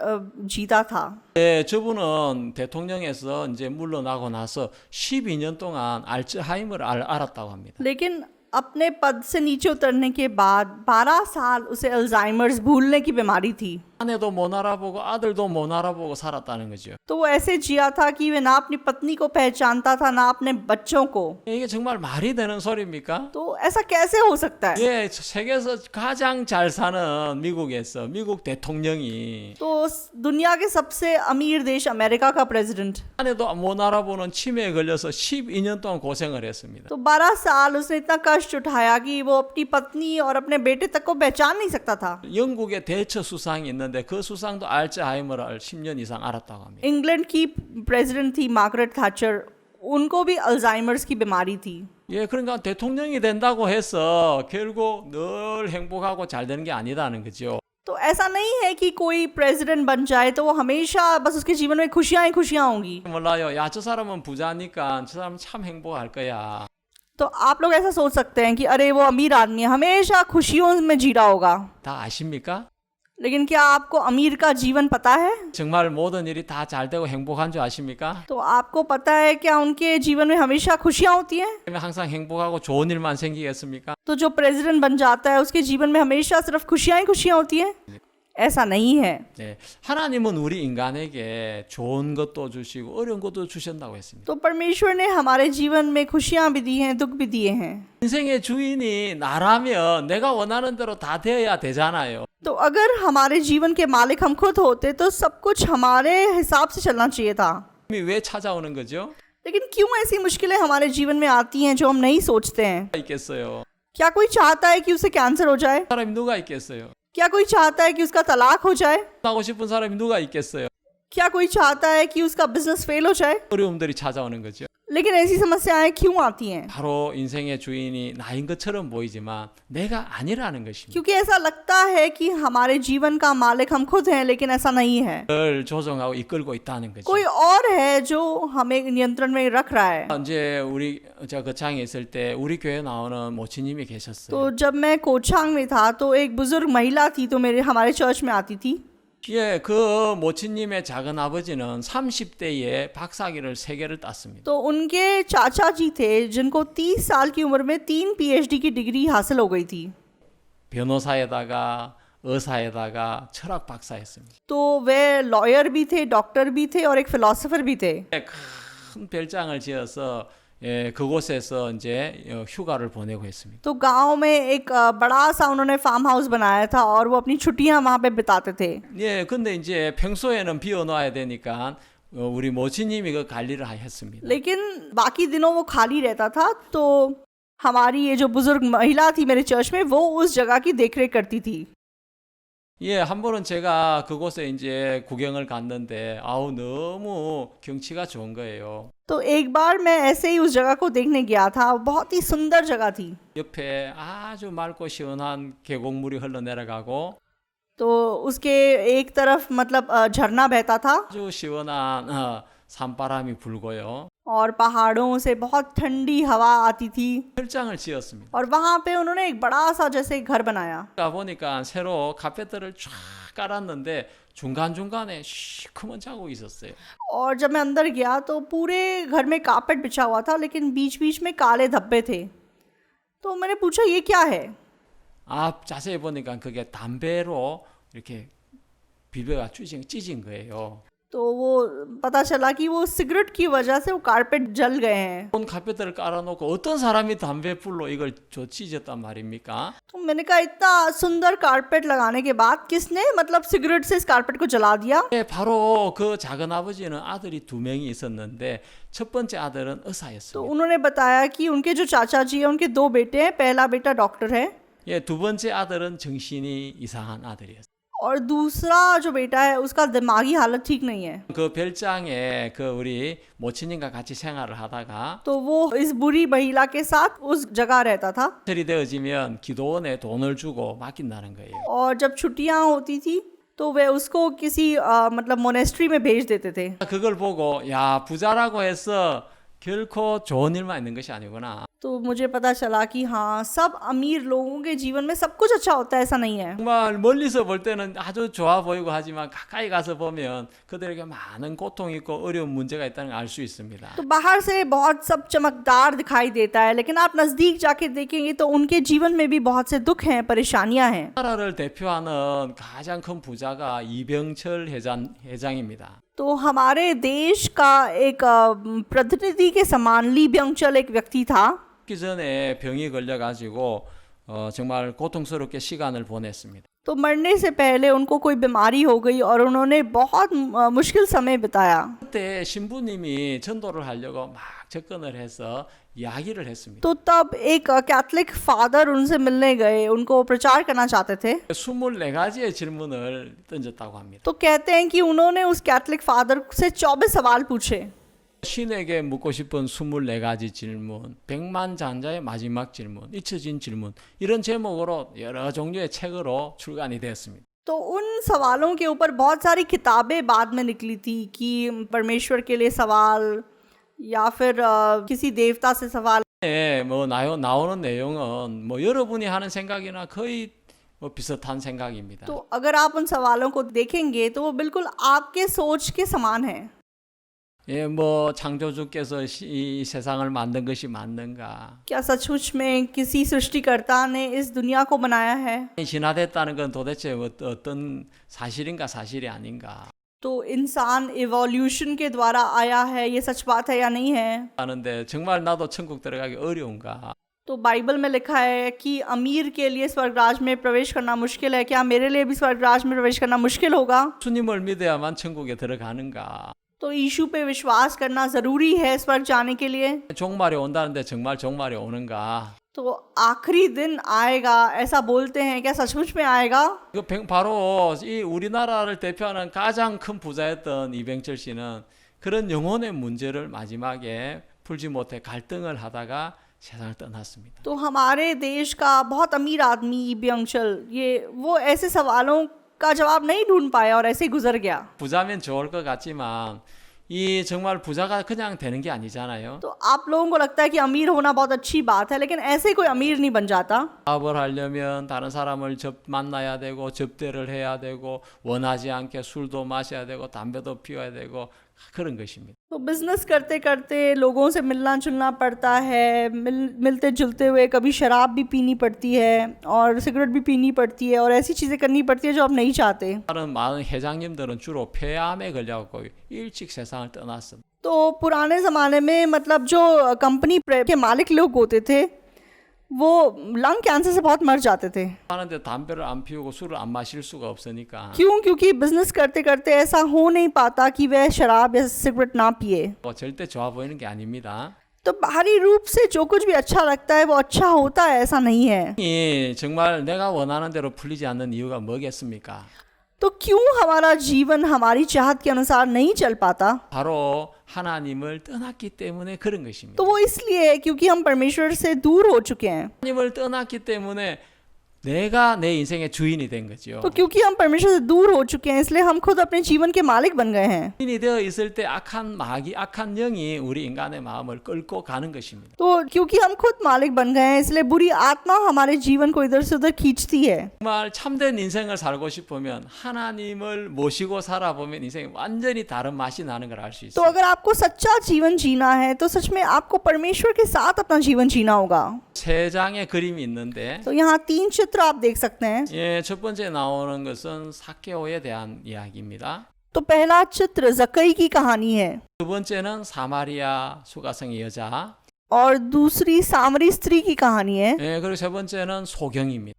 जीता था। 예, 저분은 대통령에서 이제 물러나고 나서 12년 동안 알츠하이머를 알았다고 합니다. लेकिन अपने पद से नीचे उतरने के बाद 12 साल उसे अल्जाइमर्स भूलने की बीमारी थी। 아내도 못 알아보고 아들도 못 알아보고 살았다는 거죠. तो वो ऐसे जिया था कि वे ना अपनी पत्नी को पहचानता था ना अपने बच्चों को। 이게 정말 말이 되는 소리입니까? तो ऐसा कैसे हो सकता है? 예, 세계에서 가장 잘 사는 미국에서 미국 대통령이 तो दुनिया के सबसे अमीर देश अमेरिका का प्रेसिडेंट, 아내도 못 알아보는 치매에 걸려서 12년 동안 고생을 했습니다. तो 12 साल उसने इतना कष्ट उठाया कि वो अपनी पत्नी और अपने बेटे तक को पहचान नहीं सकता था। 영국의 대처 수상이 있는데 그 수상도 알츠하이머를 10년 이상 알았다고 합니다. इंग्लैंड की प्रेसिडेंट थी मार्गरेट थैचर, उनको भी अल्जाइमर्स की बीमारी थी। 예, 그러니까 대통령이 된다고 해서 결국 늘 행복하고 잘 되는 게 아니다는 거죠. तो ऐसा नहीं है कि कोई प्रेसिडेंट बन जाए तो वो हमेशा बस उसके जीवन में खुशियां ही खुशियां होंगी। 몰라요. 야, 저 사람은 부자니까 저 사람은 참 행복할 거야. तो आप लोग ऐसा सोच सकते हैं कि अरे वो अमीर आदमी है, हमेशा खुशियों में जी रहा होगा। 다 아십니까? लेकिन क्या आपको अमीर का जीवन पता है? 정말 모든 일이 다 잘 되고 행복한 줄 아십니까? तो आपको पता है क्या उनके जीवन में हमेशा खुशियां होती हैं? 항상 행복하고 좋은 일만 생기겠습니까? तो जो प्रेसिडेंट बन जाता है उसके जीवन में हमेशा सिर्फ खुशियां ही खुशियां होती हैं? ऐसा नहीं है। 네, 하나님은 우리 인간에게 좋은 것도 주시고 어려운 것도 주신다고 했습니다. तो परमेश्वर ने हमारे जीवन में खुशियां भी दी हैं, दुख भी दिए हैं। 인생의 주인이 나라면 내가 원하는 대로 다 되어야 되잖아요. तो अगर हमारे जीवन के मालिक हम खुद होते तो सब कुछ हमारे हिसाब से चलना चाहिए था। 왜 찾아오는 거죠? लेकिन क्यों ऐसी मुश्किलें हमारे जीवन में आती हैं जो हम नहीं सोचते हैं? 있겠어요. क्या कोई चाहता है कि उसे कैंसर हो जाए? 사람이 누가 있겠어요? क्या कोई चाहता है कि उसका तलाक हो जाए? 하고 싶은 사람이 누가 있겠어요? क्या कोई चाहता है कि उसका बिजनेस फेल हो जाए? 어려움들이 찾아오는 거죠. लेकिन ऐसी समस्याएं क्यों आती हैं? 바로 인생의 주인이 나인 것처럼 보이지만 내가 아니라는 것입니다. क्योंकि ऐसा लगता है कि हमारे जीवन का मालिक हम खुद हैं, लेकिन ऐसा नहीं है. 를 조정하고 이끌고 있다는 거죠. कोई और है जो हमें नियंत्रण में रख रहा है. 이제 우리 저 거창에 있을 때 우리 교회 나오는 모치님이 계셨어요. तो जब मैं कोचांग में था तो एक बुजुर्ग महिला थी, तो हमारे चर्च में आती थी. 예, 그 모치님의 작은 아버지는 30대에 박사학위를 3개를 땄습니다. तो उनके चाचा जी थे जिनको 30 साल की उम्र में 3 PhD की डिग्री हासिल हो गई थी. 변호사에다가 의사에다가 철학 박사였습니다. तो वे लॉयर भी थे, डॉक्टर भी थे और एक फिलोसोफर भी थे. 큰 별장을 지어서 예, 그곳에서 이제 휴가를 보내고 했습니다. तो गांव में एक बड़ा सा उन्होंने फार्म हाउस बनाया था और वो अपनी छुट्टियां वहां पे बिताते थे. 예, 근데 이제 평소에는 비워놔야 되니까 우리 모치님이 그 관리를 했습니다. लेकिन बाकी दिनों वो खाली रहता था, तो हमारी ये जो बुजुर्ग महिला थी मेरे चर्च में, वो उस जगह की देखरेख करती थी. 예, 한 번은 제가 그곳에 이제 구경을 갔는데 아우 너무 경치가 좋은 거예요. तो एक बार मैं ऐसे ही उस जगह को देखने गया था. बहुत ही सुंदर जगह थी. 옆에 아주 맑고 시원한 계곡물이 흘러내려가고 तो उसके एक तरफ मतलब झरना बहता था 아주 시원한 산바람이 불고요. और पहाड़ों से बहुत ठंडी हवा आती थी. 별장을 지었습니다. और वहां पे उन्होंने एक बड़ा सा जैसे घर बनाया. 가보니까 새로 카페트를 쫙 깔았는데 중간중간에 시커먼 자국이 있었어요. और जब मैं अंदर गया तो पूरे घर में कारपेट बिछा हुआ था, लेकिन बीच बीच में काले धब्बे थे. तो मैंने पूछा ये क्या है? 자세히 보니까 그게 담배로 이렇게 비벼가 찢은 거예요. तो वो पता चला कि वो सिगरेट की वजह से वो कारपेट जल गए हैं. 온 카페트를 깔아놓고 어떤 사람이 담배불로 이걸 찢었단 말입니까? तो मैंने कहा इतना सुंदर कारपेट लगाने के बाद किसने मतलब सिगरेट से इस कारपेट को जला दिया? 네, 바로 그 작은 아버지는 아들이 2명이 있었는데 첫 번째 아들은 तो 의사였어요. उन्होंने बताया कि उनके जो चाचा जी हैं उनके 2 बेटे हैं. पहला बेटा डॉक्टर है 예, 두 번째 아들은 정신이 이상한 아들이었어요. और दूसरा जो बेटा है उसका दिमागी हालत ठीक नहीं है. 그 별장에 그 우리 모친님과 같이 생활을 하다가 तो वो इस बुरी महिला के साथ उस जगह रहता था. 설이 되어지면 기도원에 돈을 주고 맡긴다는 거예요. और जब छुट्टियां होती थी तो वे उसको किसी मतलब मोनेस्ट्री में भेज देते थे. 그걸 보고 야 부자라고 해서 결코 좋은 일만 있는 것이 아니구나. तो मुझे पता चला कि हाँ, सब अमीर लोगों के जीवन में सब कुछ अच्छा होता है, ऐसा नहीं है. 정말 멀리서 볼 때는 아주 좋아 보이고 하지만 가까이 가서 보면 그들에게 많은 고통이 있고 어려운 문제가 있다는 걸 알 수 있습니다. तो बाहर से बहुत सब चमकदार दिखाई देता है, लेकिन आप नजदीक जाके देखेंगे तो उनके जीवन में भी बहुत से दुख हैं, परेशानियां हैं. 나라를 대표하는 가장 큰 부자가 이병철 회장입니다. तो हमारे देश का एक प्रतिनिधि के समान ली ब्यंगचल एक व्यक्ति था. 기 전에 병이 걸려가지고 정말 고통스럽게 시간을 보냈습니다. तो मरने से पहले उनको कोई बीमारी हो गई और उन्होंने बहुत मुश्किल समय बिताया. 그때 신부님이 전도를 하려고 막 접근을 해서 이야기를 했습니다. तो तब एक कैथलिक फादर उनसे मिलने गए, उनको प्रचार करना चाहते थे. 24가지의 질문을 던졌다고 합니다. तो कहते हैं कि उन्होंने उस कैथलिक फादर से 24 सवाल पूछे. 신에게 묻고 싶은 24가지 질문, 백만장자의 마지막 질문, 잊혀진 질문 이런 제목으로 여러 종류의 책으로 출간이 되었습니다. तो उन सवालों के ऊपर बहुत सारी किताबें बाद में निकली थी कि परमेश्वर के लिए सवाल या फिर किसी देवता से सवाल. 네, 뭐 나오는 내용은 뭐 여러분이 하는 생각이나 거의 뭐 비슷한 생각입니다. तो अगर आप उन सवालों को देखेंगे तो वो बिल्कुल आपके सोच के समान है. 예, 뭐 창조주께서 이 세상을 만든 것이 맞는가? क्या सचमुच में किसी सृष्टिकर्ता ने इस दुनिया को बनाया है? 진화됐다는 건 도대체 어떤 사실인가 사실이 아닌가? तो इंसान इवोल्यूशन के द्वारा आया है, ये सच बात है या नहीं है? 하는데 정말 나도 천국 들어가기 어려운가? तो बाइबल में लिखा है कि अमीर के लिए स्वर्गराज में प्रवेश करना मुश्किल है. क्या मेरे लिए भी स्वर्गराज में प्रवेश करना मुश्किल होगा? 주님을 믿어야만 천국에 들어가는가? तो यीशु पे विश्वास करना जरूरी है स्वर्ग जाने के लिए. 종말이 온다는데 정말 종말이 오는가? तो आखिरी दिन आएगा ऐसा बोलते हैं, क्या सचमुच में आएगा? 바로 이 우리나라를 대표하는 가장 큰 부자였던 이병철 씨는 그런 영혼의 문제를 마지막에 풀지 못해 갈등을 하다가 세상을 떠났습니다. तो हमारे देश का बहुत अमीर आदमी इबियंगचल, ये वो ऐसे सवालों का जवाब नहीं ढूंढ पाया और ऐसे ही गुजर गया. 부자면 좋을 것 같지만 이 정말 부자가 그냥 되는 게 아니잖아요. तो आप लोगों को लगता है कि अमीर होना बहुत अच्छी बात है, लेकिन ऐसे कोई अमीर नहीं बन जाता. 사업을 하려면 다른 사람을 만나야 되고 접대를 해야 되고 원하지 않게 술도 마셔야 되고 담배도 피워야 되고 그런 것입니다. तो बिजनेस करते करते लोगों से मिलना जुलना पड़ता है, मिलते जुलते हुए कभी शराब भी पीनी पड़ती है और सिगरेट भी पीनी पड़ती है और ऐसी चीज़ें करनी पड़ती है जो आप नहीं चाहते. 다른 많은 회장님들은 주로 폐암에 걸려갖고 일찍 세상을 떠났습니다. तो पुराने ज़माने में मतलब जो कंपनी के मालिक लोग होते थे वो लंग कैंसर से बहुत मर जाते थे. 하는데 담배를 안 피우고 술을 안 마실 수가 없으니까 क्यों? क्योंकि बिजनेस करते करते ऐसा हो नहीं पाता कि वह शराब या सिगरेट ना पिए. 절대 좋아 보이는 게 아닙니다. तो बाहरी रूप से जो कुछ भी अच्छा लगता है वो अच्छा होता है, ऐसा नहीं है. 이 정말 내가 원하는 대로 풀리지 않는 이유가 뭐겠습니까? तो क्यों हमारा जीवन हमारी चाहत के अनुसार नहीं चल पाता? 바로 하나님을 떠났기 때문에 그런 것입니다. तो वो इसलिए है क्योंकि हम परमेश्वर से दूर हो चुके हैं. 하나님을 떠났기 때문에 내가 내 인생의 주인이 된 거죠. तो क्योंकि हम परमेश्वर से दूर हो चुके हैं इसलिए हम खुद अपने जीवन के मालिक बन गए हैं. 주인이 되어 있을 때 악한 마귀, 악한 영이 우리 인간의 마음을 끌고 가는 것입니다. तो क्योंकि हम खुद मालिक बन गए हैं इसलिए बुरी आत्मा हमारे जीवन को इधर से उधर खींचती है. 정말 참된 인생을 살고 싶으면 하나님을 모시고 살아보면 인생이 완전히 다른 맛이 나는 걸 알 수 तो 있어요. अगर आपको सच्चा जीवन जीना है तो सच में आपको परमेश्वर के साथ अपना जीवन जीना होगा. 세 장의 그림이 있는데 तो यहाँ 3 चित्र आप देख सकते हैं. 예, 첫 번째 나오는 것은 삭개오에 대한 이야기입니다. तो पहला चित्र जकई की कहानी है 두 번째는 사마리아 수가성의 여자. और दूसरी सामरी स्त्री की कहानी है 예, 그리고 세 번째는 소경입니다.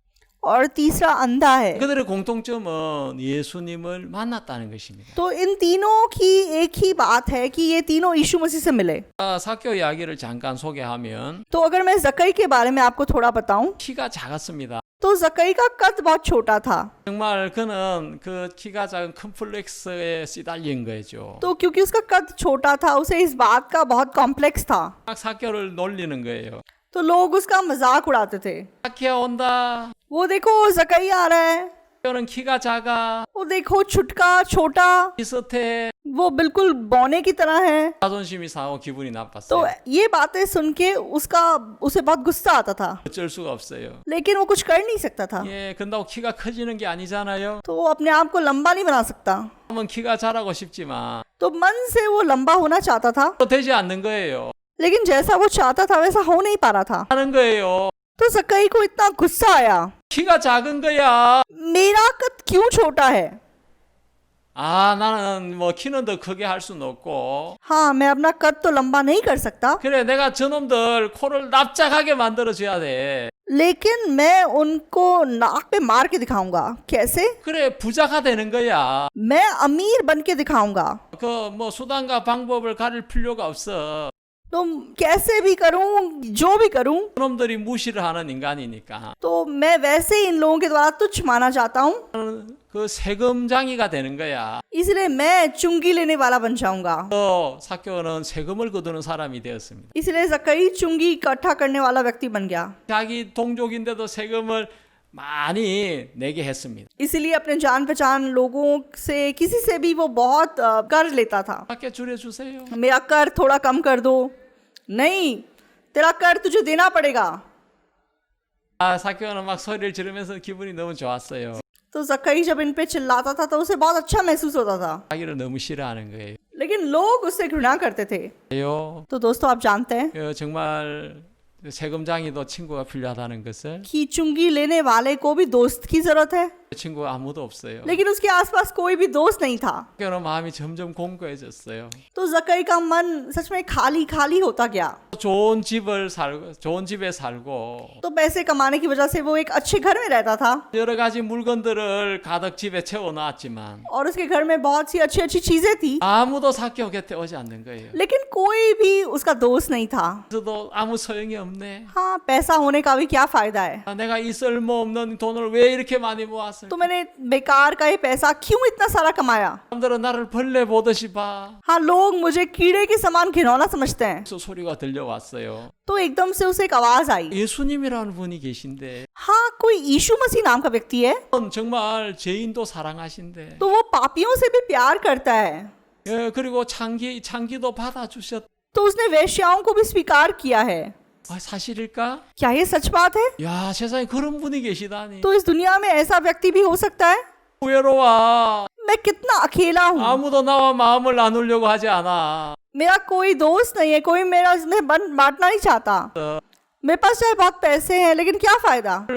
और तीसरा अंधा है. 그들의 공통점은 예수님을 만났다는 것입니다. तो इन तीनों की एक ही बात है कि ये तीनों यीशु मसीह से मिले. 삭개오 이야기를 잠깐 소개하면 तो अगर मैं जकई के बारे में आपको थोड़ा बताऊं 키가 작았습니다. तो जकई का कद बहुत छोटा था. 정말 그는 그 키가 작은 컴플렉스에 시달린 거죠. तो क्योंकि उसका कद छोटा था उसे इस बात का बहुत कॉम्प्लेक्स था. 막 삭개오를 놀리는 거예요. तो लोग उसका मजाक उड़ाते थे. 삭개오 온다. वो देखो जकई आ रहा है, 삭개오는 키가 작아. वो देखो छुटका छोटा, 비슷해. वो बिल्कुल बौने की तरह है. 자존심이 상하고 기분이 तो 나빴어요. ये बातें सुन के उसे बहुत गुस्सा आता था, 어쩔 수가 없어요. लेकिन वो कुछ कर नहीं सकता था. 예, 근다고 키가 커지는 게 아니잖아요. तो वो अपने आप को लंबा नहीं बना सकता. 하면 키가 자라고 싶지만 तो मन से वो लंबा होना चाहता था, 또 되지 않는 거예요. लेकिन जैसा वो चाहता था वैसा हो नहीं पा रहा था. 하는 거예요. तो जकई को इतना गुस्सा आया, 키가 작은 거야. मेरा कद क्यों छोटा है. 아, 나는 뭐 키는 더 크게 할 수는 없고. हाँ, मैं अपना कद तो लंबा नहीं कर सकता, 그래, 내가 저놈들 코를 납작하게 만들어 줘야 돼. लेकिन मैं उनको नाक पे मार के दिखाऊंगा. कैसे? 그래, 부자가 되는 거야. मैं अमीर बन के दिखाऊंगा. 그 뭐 수단과 방법을 가릴 필요가 없어. तो कैसे भी करूं, जो भी करूं, 저놈들이 무시를 하는 인간이니까. तो मैं वैसे ही इन लोगों के द्वारा तुच्छ माना जाता हूं, 그 세금장이가 되는 거야. इसलिए मैं चुंगी लेने वाला बन जाऊंगा. 또 삭개오는 세금을 거두는 사람이 되었습니다. इसलिए जकई चुंगी इकट्ठा करने वाला व्यक्ति बन गया. 자기 동족인데도 세금을 많이 내게 했습니다. इसलिए अपने जान पहचान लोगों से किसी से भी वो बहुत कर लेता था. 밖에 줄여주세요. मेरा कर थोड़ा कम कर दो. नहीं, तेरा कर तुझे देना पड़ेगा. 아, 삭개오는 막 소리를 지르면서 기분이 너무 좋았어요. तो जकई जब इन पे चिल्लाता था तो उसे बहुत अच्छा महसूस होता था, 자기를 너무 싫어하는 거예요. लेकिन लोग उससे घृणा करते थे. तो दोस्तों आप जानते हैं 정말 세금장이도 친구가 필요하다는 것을 कि चुंगी लेने वाले को भी दोस्त की जरूरत है. 친구가 아무도 없어요. लेकिन उसके आसपास कोई भी दोस्त नहीं था। 그는 마음이 점점 공고해졌어요. तो जक्कई का मन सच में खाली खाली होता गया। 좋은 집에 살고 तो पैसे कमाने की वजह से वो एक अच्छे घर में रहता था 여러 가지 물건들을 가득 집에 채워놨지만 और उसके घर में बहुत सी अच्छी अच्छी चीजें थी, 아무도 사교 곁에 오지 않는 거예요. लेकिन कोई भी उसका दोस्त नहीं था। 그래도 아무 소용이 없네. हाँ, पैसा होने का भी क्या फायदा है। 내가 이 쓸모없는 돈을 왜 이렇게 많이 모았을까? तो मैंने बेकार का ये पैसा क्यों इतना सारा कमाया। 사람들은 나를 벌레 보듯이 봐. हाँ, लोग मुझे कीड़े के समान घिनौना समझते हैं। 소리가 들려왔어요. तो एकदम से उसे एक आवाज आई। 예수님이라는 분이 계신데 हाँ, कोई यीशु मसीह नाम का व्यक्ति है, 정말 죄인도 사랑하신대. तो वो पापियों से भी प्यार करता है। 예, 그리고 창기도 받아주셨. तो उसने वेश्याओं को भी स्वीकार किया है। 사실일까? क्या ये सच बात है? 야, 세상에 그런 분이 계시다니. तो इस दुनिया में ऐसा व्यक्ति भी हो सकता है। 외로워. मैं कितना अकेला हूँ, 아무도 나와 마음을 나누려고 하지 않아. मेरा कोई दोस्त नहीं है, कोई मेरा इसमें बांटना नहीं चाहता। मेरे पास चाहे बहुत पैसे हैं, लेकिन क्या फायदा।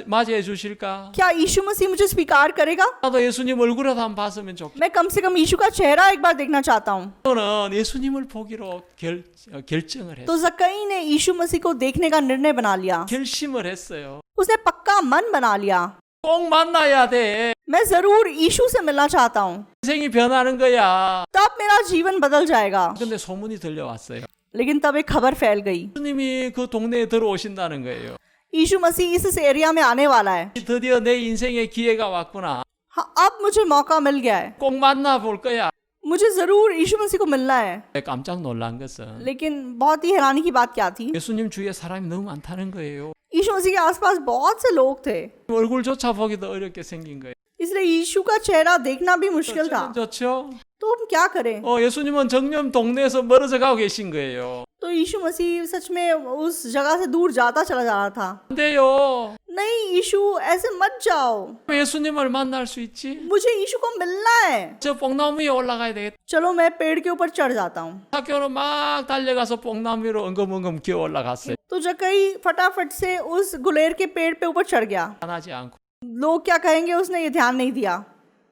맞이해 주실까? क्या यीशु मसीह मुझे स्वीकार करेगा? 나도 예수님 얼굴이라도 한번 봤으면 좋겠어. मैं कम से कम यीशु का चेहरा एक बार देखना चाहता हूँ। 저는 예수님을 보기로 결정을 तो 했어요. जक्कई ने यीशु मसीह को देखने का निर्णय बना लिया। 결심을 했어요. उसने पक्का मन बना लिया, 꼭 만나야 돼. मैं जरूर यीशु से मिलना चाहता हूँ, 인생이 변하는 거야. तब मेरा जीवन बदल जाएगा। 근데 소문이 들려왔어요. लेकिन तब एक खबर फैल गई, 예수님이 그 동네에 들어오신다는 거예요. यीशु मसीह इस एरिया में आने वाला है। 드디어 내 인생에 기회가 왔구나. हाँ, अब मुझे मौका मिल गया है, 꼭 만나볼 거야. मुझे जरूर यीशु मसीह को मिलना है। 깜짝 놀란 것은 लेकिन बहुत ही हैरानी की बात क्या थी, 예수님 주위에 사람이 너무 많다는 거예요. यीशु मसीह के आसपास बहुत से लोग थे, 얼굴조차 보기도 어렵게 생긴 거예요. इसलिए यीशु का चेहरा देखना भी मुश्किल था। 좋죠? तो हम क्या करें। 예수님은 정녕 동네에서 멀어져 가고 계신 거예요. तो यीशु मसीह सच में उस जगह से दूर जाता चला जा रहा था। 근데요, नहीं यीशु, ऐसे मत जाओ, 예수님을 만날 수 있지? मुझे यीशु को मिलना है। 저 뽕나무 위에 올라가야 되겠다. चलो मैं पेड़ के ऊपर चढ़ जाता हूँ। 학교는 막 달려가서 뽕나무 위로 엉금엉금 기어 올라갔어요. तो जक्कई फटाफट से उस गुलेर के पेड़ पे ऊपर चढ़ गया। 하지 않고 लोग क्या कहेंगे, उसने ये ध्यान नहीं दिया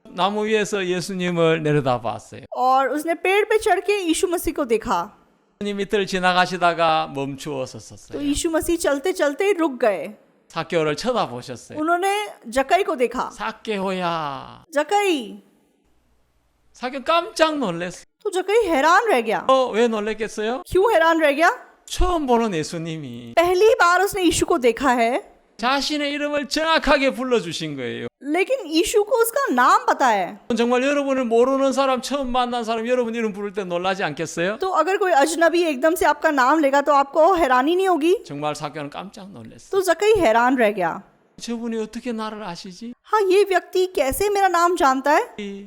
나무 위에서 예수님을 내려다봤어요. और उसने पेड़ पे चढ़ के यीशु मसीह को देखा। 예수님 밑을 지나가시다가 멈추어 तो 섰어요. यीशु मसीह चलते चलते रुक गए। 사케오를 쳐다보셨어요. उन्होंने जक्कई को देखा। 사케오야. जक्कई, 사케오 깜짝 놀랐어. तो जक्कई हैरान रह गया। 왜 놀랬겠어요? क्यों हैरान रह गया? 처음 보는 예수님이 पहली बार उसने यीशु को देखा है, 자신의 이름을 정확하게 불러주신 거예요. लेकिन यीशु को उसका नाम पता है। 정말 여러분을 모르는 사람, 처음 만난 사람 여러분 이름 부를 때 놀라지 않겠어요? तो अगर कोई अजनबी एकदम से आपका नाम लेगा तो आपको हैरानी नहीं होगी। 정말 사케오는 깜짝 놀랐어. तो जक्कई हैरान रह गया। 저분이 어떻게 나를 아시지? हाँ, ये व्यक्ति कैसे मेरा नाम जानता है।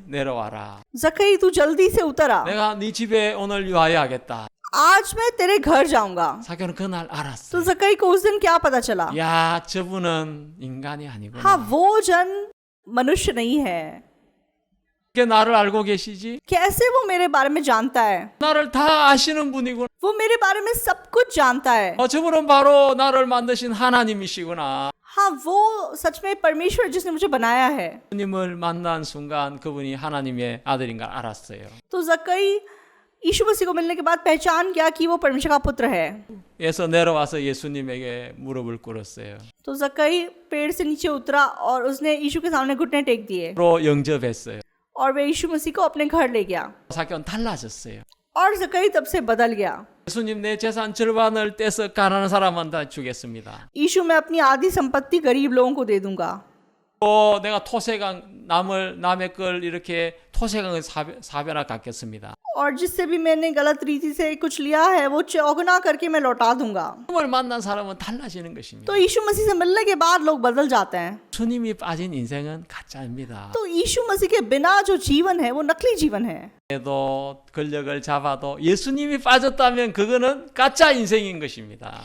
내려와라. जक्कई, तू जल्दी से उतर आ, 내가 네 집에 오늘 유하여야겠다. आज मैं तेरे घर जाऊंगा। 사케오는 그날 तो 알았어. जक्कई को उस दिन क्या पता चला, 야, 저분은 인간이 아니구나. हाँ वो जन मनुष्य नहीं है। 어떻게 나를 알고 계시지? कैसे वो मेरे बारे में जानता है, 나를 다 아시는 분이구나. वो मेरे बारे में सब कुछ जानता है। 저분은 바로 나를 만드신 하나님이시구나. हाँ, वो सच में परमेश्वर जिसने मुझे बनाया है। 주님을 만난 순간 그분이 하나님의 아들인 걸 알았어요. तो जक्कई यीशु मसीह को मिलने के बाद पहचान गया कि वो परमेश्वर का पुत्र है। 그래서 내려와서 예수님에게 무릎을 꿇었어요. तो जक्कई पेड़ से नीचे उतरा और उसने यीशु के सामने घुटने टेक दिए 로 영접했어요. और वे यीशु मसीह को अपने घर ले गया। 사케오는 달라졌어요. और जक्कई तब से बदल गया। 예수님 내 재산 절반을 떼서 가난한 사람한테 주겠습니다. यीशु, मैं अपनी आधी संपत्ति गरीब लोगों को दे दूंगा। 또 내가 토세강 남의 걸 이렇게 토세강에 사변화 갚겠습니다. और जिससे भी मैंने गलत रीति से कुछ लिया है वो चौगुना करके मैं लौटा दूंगा। 주님을 만난 사람은 달라지는 것입니다. तो यीशु मसीह से मिलने के बाद लोग बदल जाते हैं। 주님이 빠진 인생은 가짜입니다. तो यीशु मसीह के बिना जो जीवन है वो नकली जीवन है। 도 권력을 잡아도 예수님이 빠졌다면 그거는 가짜 인생인 것입니다.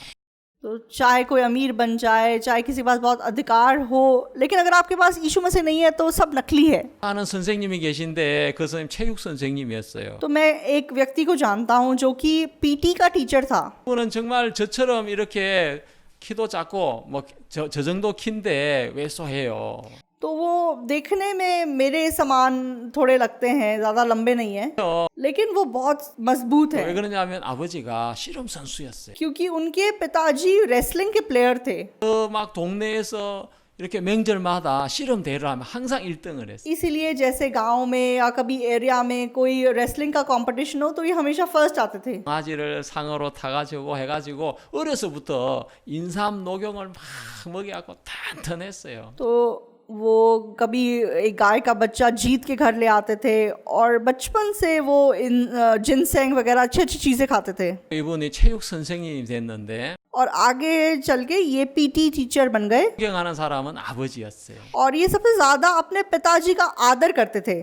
तो चाहे कोई अमीर बन जाए, चाहे किसी के पास बहुत अधिकार हो, लेकिन अगर आपके पास यीशु मसीह नहीं है तो सब नकली है। 하는 선생님이 계신데 그 선생님 체육 선생님이었어요. तो मैं एक व्यक्ति को जानता हूँ जो कि पीटी का टीचर था। 그분은 정말 저처럼 이렇게 키도 작고 뭐 저 정도 키인데 왜소해요. तो वो देखने में मेरे समान थोड़े लगते हैं, ज़्यादा लंबे नहीं हैं, लेकिन वो बहुत मजबूत 왜 है 그러냐면 아버지가 씨름 선수였어요. क्योंकि उनके पिताजी रेसलिंग के प्लेयर थे। 막 동네에서 이렇게 명절마다 씨름 대회를 하면 항상 1등을 했어요. इसीलिए जैसे गांव में या कभी एरिया में कोई रेसलिंग का कंपटीशन हो तो ये हमेशा फर्स्ट आते थे। 강아지를 상어로 타가지고 해가지고 어려서부터 인삼 녹용을 막 먹여갖고 탄탄했어요. तो वो कभी एक गाय का बच्चा जीत के घर ले आते थे और बचपन से वो इन जिनसेंग वगैरह अच्छी अच्छी चीज़ें खाते थे। 이분이 체육 선생님이 됐는데 और आगे चल के ये पीटी टीचर बन गए 존경하는 사람은 아버지였어요. और ये सबसे ज़्यादा अपने पिताजी का आदर करते थे।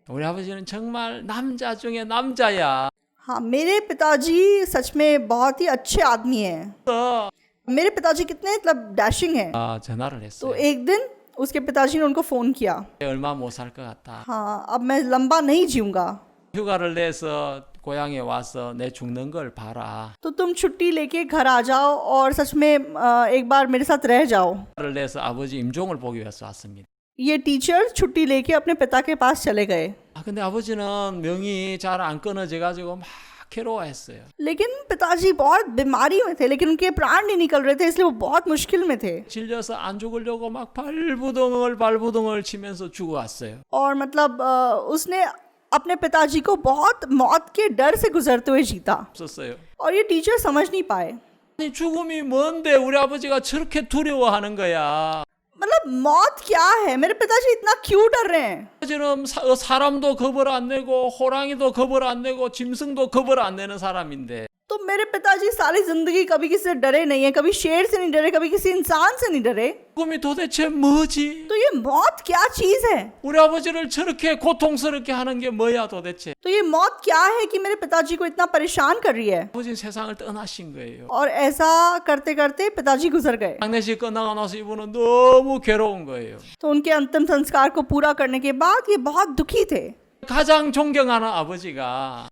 우리 아버지는 정말 남자 중에 남자야. हाँ, मेरे पिताजी सच में बहुत ही अच्छे आदमी हैं। मेरे पिताजी कितने मतलब डैशिंग हैं। 전화를 तो 했어요. एक दिन उसके पिताजी ने उनको फ़ोन किया, 얼마 못 살 것 같다. हाँ अब मैं लंबा नहीं जीऊँगा, 휴가를 내서 고향에 와서 내 죽는 걸 봐라. तो तुम छुट्टी लेके घर आ जाओ और सच में एक बार मेरे साथ रह जाओ। 휴가를 내서 아버지 임종을 보기 위해서 왔습니다. ये टीचर छुट्टी लेके अपने पिता के पास चले गए, 근데 아버지는 명이 잘 안 끊어져가지고 막 괴로워했어요. लेकिन पिताजी बहुत बीमारी में थे, लेकिन उनके प्राण नहीं निकल रहे थे, इसलिए वो बहुत मुश्किल में थे। 질려서 안 죽으려고 막 발부둥을 치면서 죽어왔어요. और मतलब उसने अपने पिताजी को बहुत मौत के डर से गुजरते हुए जीता 없었어요. और ये टीचर समझ नहीं पाए। 아니 죽음이 뭔데 우리 아버지가 저렇게 두려워하는 거야. मतलब मौत क्या है, मेरे पिताजी इतना क्यों डर रहे हैं। 아버지는 사람도 겁을 안 내고 호랑이도 겁을 안 내고 짐승도 겁을 안 내는 사람인데 तो मेरे पिताजी सारी जिंदगी कभी किसी से डरे नहीं है, कभी शेर से नहीं डरे, कभी किसी इंसान से नहीं डरे। 죽음이 도대체 뭐지? तो ये मौत क्या चीज है, 우리 아버지를 저렇게 고통스럽게 하는 게 뭐야 도대체? तो ये मौत क्या है कि मेरे पिताजी को इतना परेशान कर रही है। 아버지는 세상을 떠나신 거예요. और ऐसा करते करते पिताजी गुजर गए। 장례식 끝나고 나서 이분은 너무 괴로운 거예요. तो उनके अंतिम संस्कार को पूरा करने के बाद ये बहुत दुखी थे। 가장 존경하는 아버지가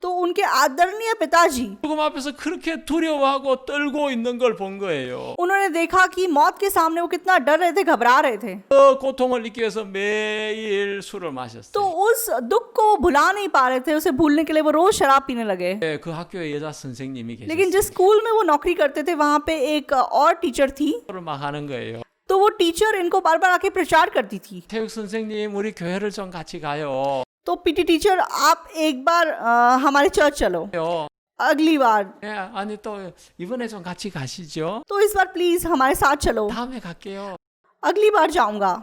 तो उनके आदरणीय पिताजी 죽음 앞에서 그렇게 두려워하고 떨고 있는 걸 본 거예요. उन्होंने देखा कि मौत के सामने वो कितना डर रहे थे, घबरा रहे थे। 그 고통을 잊기 위해서 매일 술을 तो 마셨어요. उस दुख को वो भुला नहीं पा रहे थे, उसे भूलने के लिए वो रोज शराब पीने लगे। 그 학교에 여자 선생님이 लेकिन 계셨어요. जिस स्कूल में वो नौकरी करते थे वहां पे एक और टीचर थी, 술을 막 하는 거예요. तो वो टीचर इनको बार बार आके प्रचार करती थी। 체육 선생님 우리 교회를 좀 같이 가요. तो पीटी टीचर आप एक बार हमारे चर्च चलो, अगली बार, 예, 아니 또 이번에 좀 같이 가시죠. तो इस बार प्लीज हमारे साथ चलो, 다음에 갈게요. अगली बार जाऊंगा।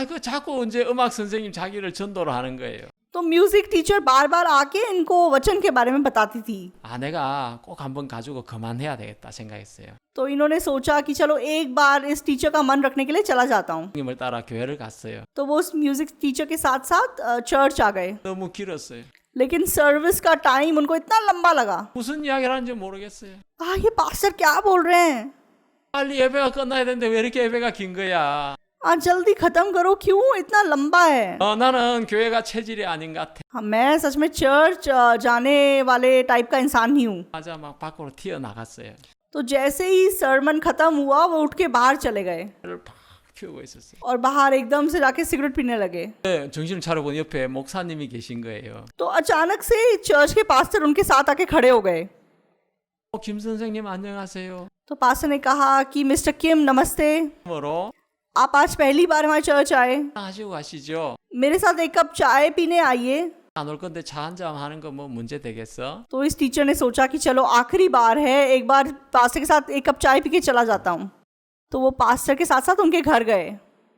그 자꾸 이제 음악 선생님 자기를 전도를 하는 거예요. तो म्यूजिक टीचर बार बार आके इनको वचन के बारे में बताती थी। 내가 꼭 한번 가지고 그만해야 되겠다 생각했어요. तो इन्होंने सोचा कि चलो एक बार इस टीचर का मन रखने के लिए चला जाता हूँ। 님을 따라 교회를 갔어요. तो वो उस म्यूजिक टीचर के साथ साथ चर्च आ गए, 너무 길었어요. लेकिन सर्विस का टाइम उनको इतना लंबा लगा। 무슨 이야기를 하는지 모르겠어요. ये पास्टर क्या बोल रहे हैं, 빨리 예배가 끝나야 되는데 왜 이렇게 예배가 긴 거야? जल्दी खत्म करो, क्यों इतना लंबा है। 나는 교회가 체질이 아닌 것 같아. हाँ, मैं सच में चर्च जाने वाले टाइप का इंसान नहीं हूँ। 맞아 막 밖으로 튀어나갔어요. तो जैसे ही सरमन खत्म हुआ वो उठ के बाहर चले गए 를 팍 키우고 있었어요. और बाहर एकदम से जाके सिगरेट पीने लगे। 정신을 차려보니 옆에 목사님이 계신 거예요. तो अचानक से चर्च के पास्टर उनके साथ आके खड़े हो गए। 김 선생님 안녕하세요. तो पास्टर ने कहा कि मिस्टर किम नमस्ते, 뭐로 आप आज पहली बार हमारे चर्च आए, 하시고 가시죠. मेरे साथ एक कप चाय पीने आइए। 안 올 건데 차 한잔 하는 거 뭐 문제 되겠어? तो इस टीचर ने सोचा कि चलो आखिरी बार है, एक बार पास्टर के साथ एक कप चाय पी के चला जाता हूँ। तो वो पास्टर के साथ साथ उनके घर गए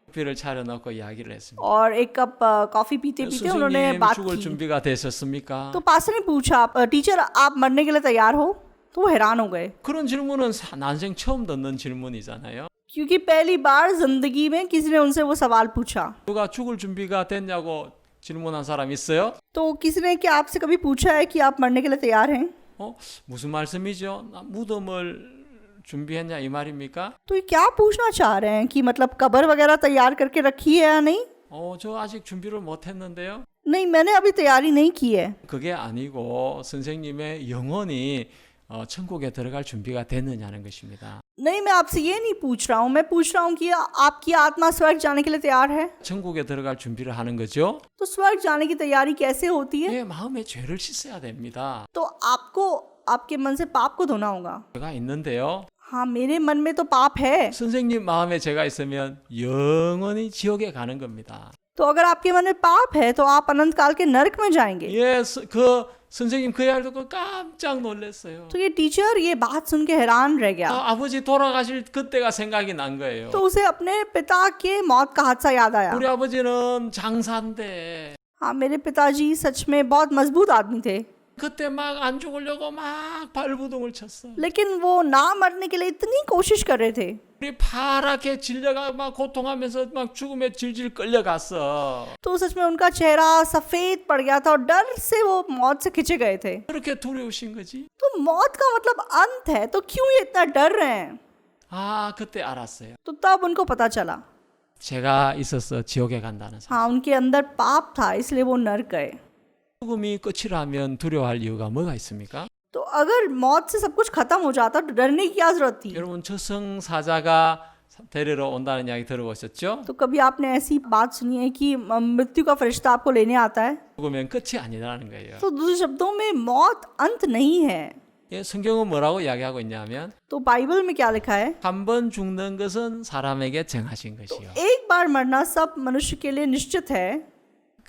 커피를 차려놓고 이야기를 했습니다. और एक कप कॉफी पीते पीते उन्होंने 선생님 बात 죽을 की। 준비가 되셨습니까? तो पास्टर ने पूछा, टीचर आप मरने के लिए तैयार हो? तो वो हैरान हो गए, 그런 질문은 난생 처음 듣는 질문이잖아요. क्योंकि पहली बार जिंदगी में किसी ने उनसे वो सवाल पूछा। 누가 죽을 준비가 됐냐고 질문한 사람 있어요? तो किसी ने क्या आपसे कभी पूछा है कि आप मरने के लिए तैयार हैं? 무슨 말씀이죠? 무덤을 준비했냐 이 말입니까? तो ये क्या पूछना चाह रहे हैं कि मतलब कब्र वगैरह तैयार करके रखी है या नहीं? 저 아직 준비를 못 했는데요. नहीं, मैंने अभी तैयारी नहीं की है। 그게 아니고 선생님의 영혼이 천국에 들어갈 준비가 됐느냐는 것입니다. नहीं, मैं आपसे ये नहीं पूछ रहा हूँ, मैं पूछ रहा हूँ कि आपकी आत्मा स्वर्ग जाने के लिए तैयार है? 천국에 들어갈 준비를 하는 거죠. तो स्वर्ग जाने की तैयारी कैसे होती है? 내 마음의 죄를 씻어야 됩니다. तो आपको आपके मन से पाप को धोना होगा. 죄가 있는데요. हाँ, मेरे मन में तो पाप है. 선생님 마음에 죄가 있으면 영원히 지옥에 가는 겁니다. तो अगर आपके मन में पाप है तो आप अनंत काल के नरक में जाएंगे. 예, 그 선생님 그 이야기 듣고 깜짝 놀랐어요. तो ये टीचर ये बात सुन के हैरान रह गया. 아버지 돌아가실 그때가 생각이 난 거예요. तो उसे अपने पिता के मौत का हादसा याद आया. 우리 아버지는 장사인데 हाँ, मेरे पिताजी सच में बहुत मजबूत आदमी थे, 그때 막 안 죽으려고 막 발부동을 쳤어. लेकिन वो ना मरने के लिए इतनी कोशिश कर रहे थे. 우리 파랗게 질려가 막 고통하면서 막 죽음에 질질 끌려갔어. तो सच में उनका चेहरा सफेद पड़ गया था और डर से वो मौत से खिंचे गए थे. 그렇게 두려우신 거지? तो मौत का मतलब अंत है, तो क्यों ये इतना डर रहे हैं? 아, 그때 알았어요. तो तब उनको पता चला. 죄가 있어서 지옥에 간다는 사실. हाँ, उनके अंदर पाप था, इसलिए वो नरक गए. 죽음이 끝이라면 두려워할 이유가 뭐가 있습니까? तो अगर मौत से सब कुछ खत्म हो जाता तो डरने की क्या जरूरत थी? 여러분 저승사자가 데리러 온다는 이야기 들어보셨죠? तो कभी आपने ऐसी बात सुनी है कि मृत्यु का फरिश्ता आपको लेने आता है? 죽으면 끝이 아니라는 거예요. तो दूसरे शब्दों में मौत अंत नहीं है. 예, 성경은 뭐라고 이야기하고 있냐면 तो बाइबल में क्या लिखा है? 한 번 죽는 것은 사람에게 정하신 것이요. एक बार मरना सब मनुष्य के लिए निश्चित है,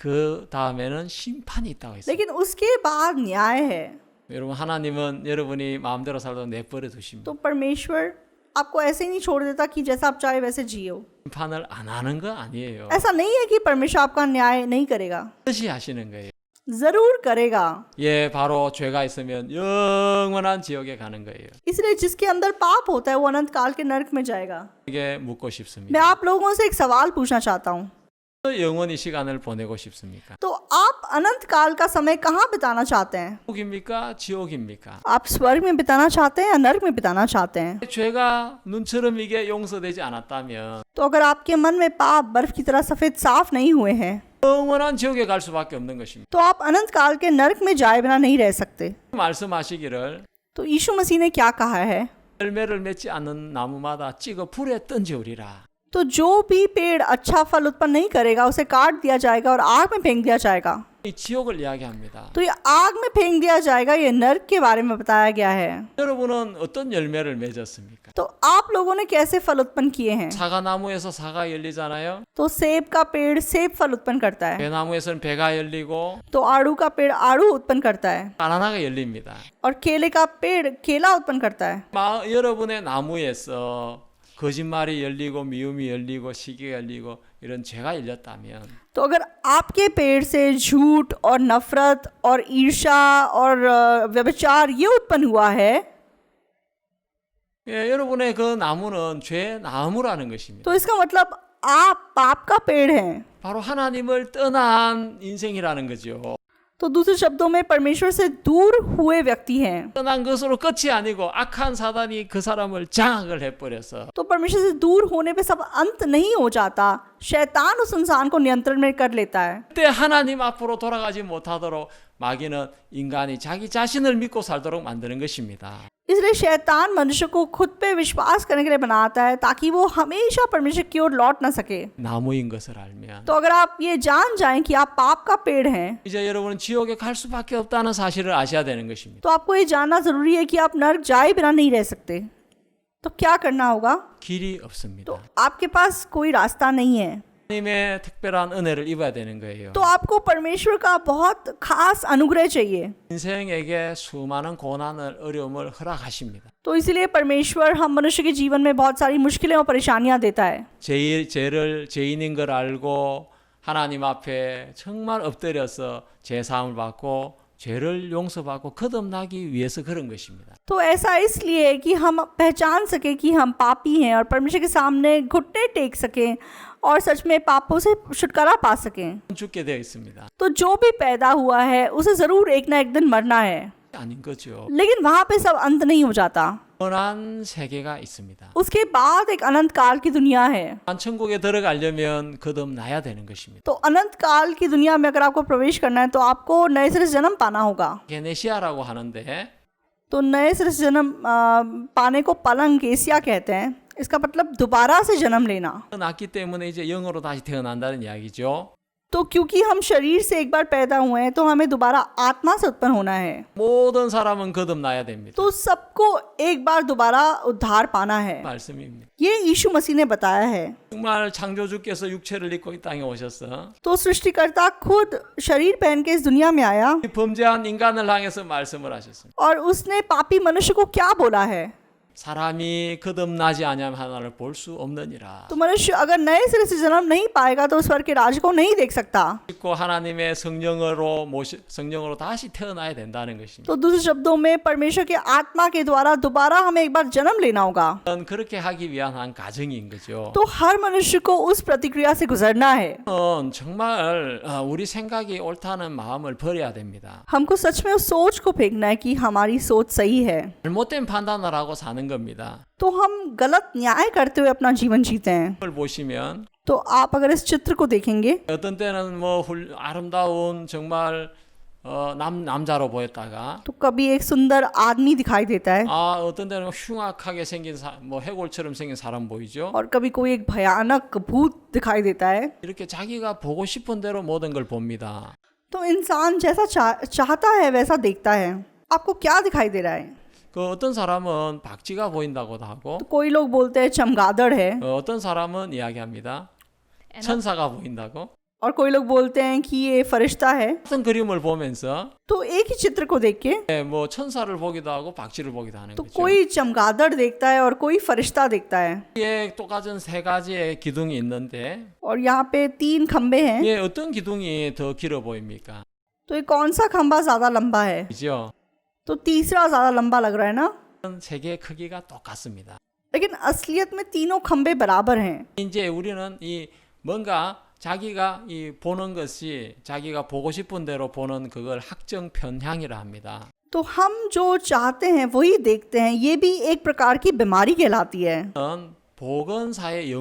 그 다음에는 심판이 있다고 했어요. लेकिन उसके बाद न्याय है. 여러분 하나님은 여러분이 마음대로 살도 내버려 두십니다. तो परमेश्वर आपको ऐसे ही नहीं छोड़ देता कि जैसा आप चाहे वैसे जियो. 심판을 안 하는 거 아니에요. ऐसा नहीं है कि परमेश्वर आपका न्याय नहीं करेगा, 뜻이 하시는 거예요. जरूर करेगा. 예, 바로 죄가 있으면 영원한 지옥에 가는 거예요. इसलिए जिसके अंदर पाप होता है वो अनंत काल के नरक में जाएगा. 이게 묻고 싶습니다. मैं आप लोगों से एक सवाल पूछना चाहता हूँ. 영원히 시간을 보내고 싶습니까? तो आप अनंत काल का समय कहाँ बिताना चाहते हैं? 천국입니까? 지옥입니까? आप स्वर्ग में बिताना चाहते हैं या नरक में बिताना चाहते हैं? 죄가 눈처럼 이게 용서되지 않았다면 तो अगर आपके मन में पाप बर्फ की तरह सफेद साफ नहीं हुए हैं 영원한 지옥에 갈 수밖에 없는 것입니다. तो आप अनंत काल के नरक में जाए बिना नहीं रह सकते. 말씀하시기를 तो यीशु मसीह ने क्या कहा है? 열매를 맺지 않는 나무마다 찍어 불에 던지우리라. तो जो भी पेड़ अच्छा फल उत्पन्न नहीं करेगा उसे काट दिया जाएगा और आग में फेंक दिया जाएगा. 이 지옥을 이야기합니다. तो ये आग में फेंक दिया जाएगा, ये नरक के बारे में बताया गया है. 여러분은 어떤 열매를 맺었습니까? तो आप लोगों ने कैसे फल उत्पन्न किए हैं? 사과나무에서 사과 열리잖아요. तो सेब का पेड़ सेब फल उत्पन्न करता है, 배나무에서는 배가 열리고 तो आड़ू का पेड़ आड़ू उत्पन्न करता है, 바나나가 열립니다. और केले का पेड़ केला उत्पन्न करता है. 여러분의 나무에서 거짓말이 열리고 미움이 열리고 시기가 열리고 이런 죄가 열렸다면 तो अगर आपके पेड़ से झूठ और नफरत और ईर्ष्या और व्यभिचार ये उत्पन्न हुआ है, 예, 여러분의 그 나무는 죄 나무라는 것입니다. तो इसका मतलब आप पाप का पेड़ हैं. 바로 하나님을 떠난 인생이라는 거죠. तो दूसरे शब्दों में परमेश्वर से दूर हुए व्यक्ति हैं. 떠난 것으로 끝이 아니고 악한 사단이 그 사람을 장악을 해버려서 तो परमेश्वर से दूर होने पे सब अंत नहीं हो जाता, शैतान उस इंसान को नियंत्रण में कर लेता है. 그때 하나님 앞으로 돌아가지 못하도록 마귀는 인간이 자기 자신을 믿고 살도록 만드는 것입니다. इसलिए शैतान मनुष्य को खुद पे विश्वास करने के लिए बनाता है ताकि वो हमेशा परमेश्वर की ओर लौट ना सके. 나무인 것을 알면 तो अगर आप ये जान जाएं कि आप पाप का पेड़ हैं, 이제 여러분은 지옥에 갈 수밖에 없다는 사실을 아셔야 되는 것입니다. तो आपको ये जानना जरूरी है कि आप नरक जाए बिना नहीं रह सकते. तो क्या करना होगा? 길이 없습니다. तो आपके पास कोई रास्ता नहीं है. 하나님의 특별한 은혜를 입어야 되는 거예요. तो आपको परमेश्वर का बहुत खास अनुग्रह चाहिए. 인생에게 수많은 고난을 어려움을 허락하십니다. तो इसलिए परमेश्वर हम मनुष्य के जीवन में बहुत सारी मुश्किलें और परेशानियां देता है. 죄를 죄인인 걸 알고 하나님 앞에 정말 엎드려서 죄 사함을 받고 죄를 용서받고 거듭나기 위해서 그런 것입니다. तो ऐसा इसलिए है कि हम पहचान सके कि हम पापी हैं और परमेश्वर के सामने घुटने टेक सकें और सच में पापों से छुटकारा पा सकें. 죽게 되어 있습니다. तो जो भी पैदा हुआ है उसे जरूर एक ना एक दिन मरना है, 아닌 거죠. लेकिन वहां पे सब अंत नहीं हो जाता. 영원한 세계가 있습니다. उसके बाद एक अनंत काल की दुनिया है. 천국에 들어가려면 거듭나야 되는 것입니다. तो अनंत काल की दुनिया में अगर आपको प्रवेश करना है तो आपको नए सिरे से जन्म पाना होगा. 게네시아라고 하는데 तो नए सिरे से जन्म पाने को पलंगेसिया कहते हैं। इसका मतलब दोबारा से जन्म लेना। 낳기 때문에 이제 영으로 다시 태어난다는 이야기죠. तो क्योंकि हम शरीर से एक बार पैदा हुए हैं तो हमें दोबारा आत्मा से उत्पन्न होना है। 모든 사람은 거듭나야 됩니다. तो सबको एक बार दोबारा उद्धार पाना है। 말씀입니다. ये यीशु मसीह ने बताया है। 정말 창조주께서 육체를 입고 이 땅에 오셔서 तो सृष्टिकर्ता खुद शरीर पहन के इस दुनिया में आया 이 범죄한 인간을 향해서 말씀을 하셨습니다. और उसने पापी मनुष्य को क्या बोला है? 사람이 거듭나지 아니하면 하나를 볼 수 없느니라. तो मनुष्य अगर नए सिरे से जन्म नहीं पाएगा तो स्वर्ग के राज्य को नहीं देख सकता। 믿고 하나님의 성령으로 다시 태어나야 된다는 것입니다. तो दूसरे शब्दों में परमेश्वर के आत्मा के द्वारा दोबारा हमें एक बार जन्म लेना होगा। 그렇게 하기 위한 한 과정인 거죠. तो हर मनुष्य को उस प्रतिक्रिया से गुजरना है। 정말 우리 생각이 옳다는 마음을 버려야 됩니다. हमको सच में उस सोच को फेंकना है कि हमारी सोच सही है। 잘못된 판단을 하고 사는 겁니다. तो हम गलत न्याय करते हुए अपना जीवन जीते हैं। 이걸 보시면 तो आप अगर इस चित्र को देखेंगे 어떤 때는 뭐 아름다운 정말 남자로 보였다가 तो कभी एक सुंदर आदमी दिखाई देता है 어떤 때는 흉악하게 생긴 뭐 해골처럼 생긴 사람 보이죠. और कभी कोई एक भयानक भूत दिखाई देता है। 이렇게 자기가 보고 싶은 대로 모든 걸 봅니다. तो इंसान जैसा चाहता है वैसा देखता है। आपको क्या दिखाई दे रहा है? 그 어떤 사람은 박쥐가 보인다고도 하고 तो कोई लोग बोलते हैं चमगादड़ है 어떤 사람은 이야기합니다. 천사가 보인다고. और कोई लोग बोलते हैं कि ये फरिश्ता है। 어떤 그림을 보면서 तो एक ही चित्र को देख के 뭐 천사를 보기도 하고 박쥐를 보기도 하는 तो 거죠. कोई चमगादड़ देखता है और कोई फरिश्ता देखता है। 이게 똑같은 세 가지의 기둥이 있는데 और यहाँ पे 3 खंबे हैं। 예, 어떤 기둥이 더 길어 보입니까? तो ये कौन सा खंबा ज्यादा लंबा है? 그죠? तो तीसरा ज्यादा लंबा लग रहा है ना। 세 개의 크기가 똑같습니다. लेकिन असलियत में तीनों खंबे बराबर हैं। 이제 우리는 이 뭔가 자기가 이 보는 것이 자기가 보고 싶은 대로 보는 그걸 학정 편향이라 합니다. तो हम जो चाहते हैं वही देखते हैं। ये भी एक प्रकार की बीमारी कहलाती है। 보건사회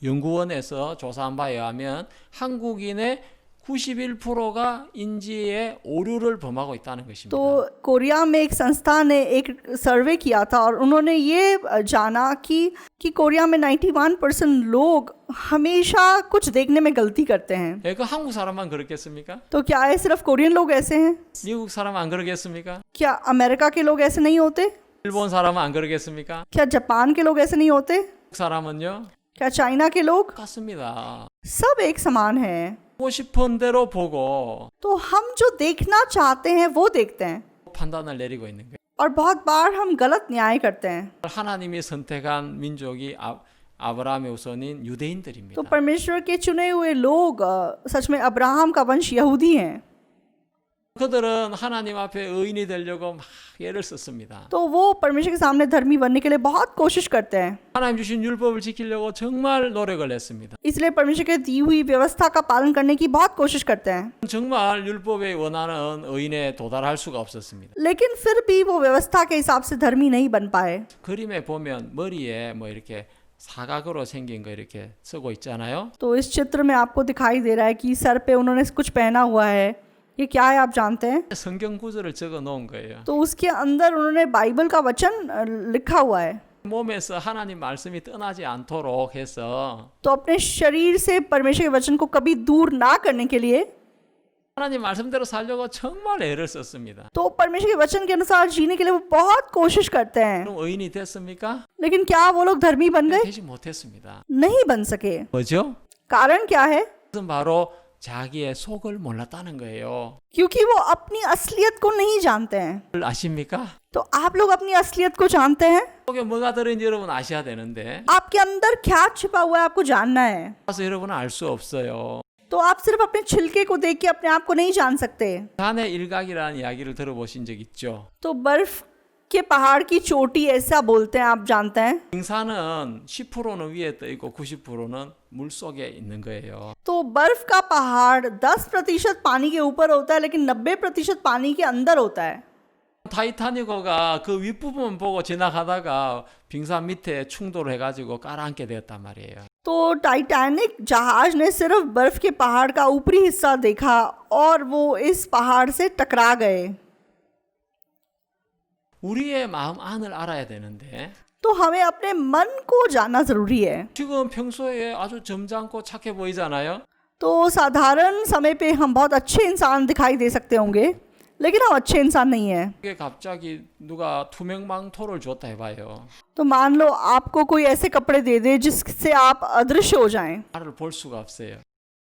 연구원에서 조사한 바에 의하면 한국인의 91%가 인지의 오류를 범하고 있다는 것입니다. तो कोरिया में एक संस्था ने एक सर्वे किया था और उन्होंने ये जाना कि कोरिया में 91% लोग हमेशा कुछ देखने में गलती करते हैं। 그 한국 사람만 그렇겠습니까? तो क्या है सिर्फ कोरियन लोग ऐसे हैं? 미국 사람 안 그러겠습니까? क्या अमेरिका के लोग ऐसे नहीं होते? 일본 사람은 안 그러겠습니까? क्या जापान के लोग ऐसे नहीं होते? 한국 사람은요? क्या चाइना के लोग? 똑같습니다. सब एक समान है। 보고 싶은 대로 보고 तो हम जो देखना चाहते हैं वो देखते हैं 판단을 내리고 있는 거예요. और बहुत बार हम गलत न्याय करते हैं। 하나님이 선택한 민족이 아브라함의 후손인 유대인들입니다. तो परमेश्वर के चुने हुए लोग सच में अब्राहम का वंश यहूदी हैं। 그들은 하나님 앞에 의인이 되려고 막 애를 썼습니다. तो वो परमेश्वर के सामने धर्मी बनने के लिए बहुत कोशिश करते हैं। 하나님 주신 율법을 지키려고 정말 노력을 했습니다. इसलिए परमेश्वर के दी हुई व्यवस्था का पालन करने की बहुत कोशिश करते हैं। 정말 율법에 원하는 의인에 도달할 수가 없었습니다. लेकिन फिर भी वो व्यवस्था के हिसाब से धर्मी नहीं बन पाए। 그림에 보면 머리에 뭐 이렇게 사각으로 생긴 거 이렇게 쓰고 있잖아요. तो इस चित्र में आपको दिखाई दे रहा है कि सर पे उन्होंने कुछ पहना हुआ है। ये क्या है आप जानते हैं? 성경 구절을 적어 놓은 거예요. तो उसके अंदर उन्होंने बाइबल का वचन लिखा हुआ है। 몸에서 하나님 말씀이 떠나지 않도록 해서 तो अपने शरीर से परमेश्वर के वचन को कभी दूर ना करने के लिए 하나님 말씀대로 살려고 정말 애를 썼습니다. तो परमेश्वर के वचन के अनुसार जीने के लिए वो बहुत कोशिश करते हैं। 그럼 의인이 됐습니까? लेकिन क्या वो लोग धर्मी बन गए? 되지 못했습니다. नहीं बन सके। 뭐죠? कारण क्या है? 그것은 바로 자기의 속을 몰랐다는 거예요. क्योंकि वो अपनी असलियत को नहीं जानते हैं। 아십니까? तो आप लोग अपनी असलियत को जानते हैं? 속에 뭐가 들어있는지 여러분 아셔야 되는데 आपके अंदर क्या छिपा हुआ है आपको जानना है। 그래서 여러분은 알 수 없어요. तो आप सिर्फ अपने छिलके को देख के अपने आप को नहीं जान सकते। 산의 일각이라는 이야기를 들어보신 적 있죠? तो बर्फ के पहाड़ की चोटी ऐसा बोलते हैं, आप जानते हैं? 빙산은 10%는 위에 떠 있고 90%는 물 속에 있는 거예요. तो बर्फ का पहाड़ 10% पानी के ऊपर होता है लेकिन 90% पानी के अंदर होता है। 타이타닉호가 그 윗부분 보고 지나가다가 빙산 밑에 충돌을 해가지고 깔아앉게 되었단 말이에요. तो टाइटैनिक जहाज ने सिर्फ बर्फ के पहाड़ का ऊपरी हिस्सा देखा और वो इस पहाड़ से टकरा गए। 우리의 마음 안을 알아야 되는데 तो हमें अपने मन को जानना जरूरी है। 지금 평소에 아주 점잖고 착해 보이잖아요. तो साधारण समय पे हम बहुत अच्छे इंसान दिखाई दे सकते होंगे, लेकिन हम अच्छे इंसान नहीं हैं। 이게 갑자기 누가 투명망토를 줬다 해봐요. तो मान लो आपको कोई ऐसे कपड़े दे दे जिससे आप अदृश्य हो जाएं, 나를 볼 수가 없어요.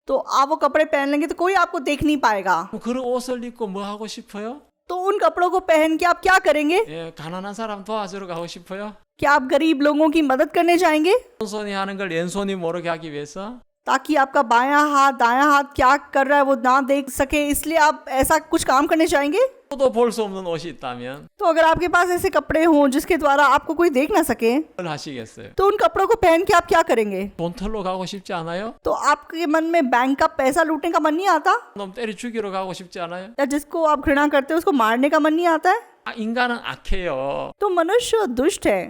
तो आप वो कपड़े पहन लेंगे तो कोई आपको देख नहीं पाएगा। 그런 옷을 입고 뭐 하고 싶어요? तो उन कपड़ों को पहन के आप क्या करेंगे? 예, 가난한 사람 도와주러 가고 싶어요? क्या आप गरीब लोगों की मदद करने जाएंगे 오른손이 하는 걸 왼손이 모르게 하기 위해서 ताकि आपका बायां हाथ दायां हाथ क्या कर रहा है वो ना देख सके, इसलिए आप ऐसा कुछ काम करने जाएंगे? 또 볼 수 없는 옷이 있다면 तो अगर आपके पास ऐसे कपड़े हों जिसके द्वारा आपको कोई देख ना सके, 뭘 하시겠어요? तो उन कपड़ों को पहन के आप क्या करेंगे? 돈 털러 가고 싶지 않아요? तो आपके मन में बैंक का पैसा लूटने का मन नहीं आता? 놈 때려 죽이러 가고 싶지 않아요? या जिसको आप घृणा करते हो उसको मारने का मन नहीं आता है? 인간은 악해요. तो मनुष्य दुष्ट है,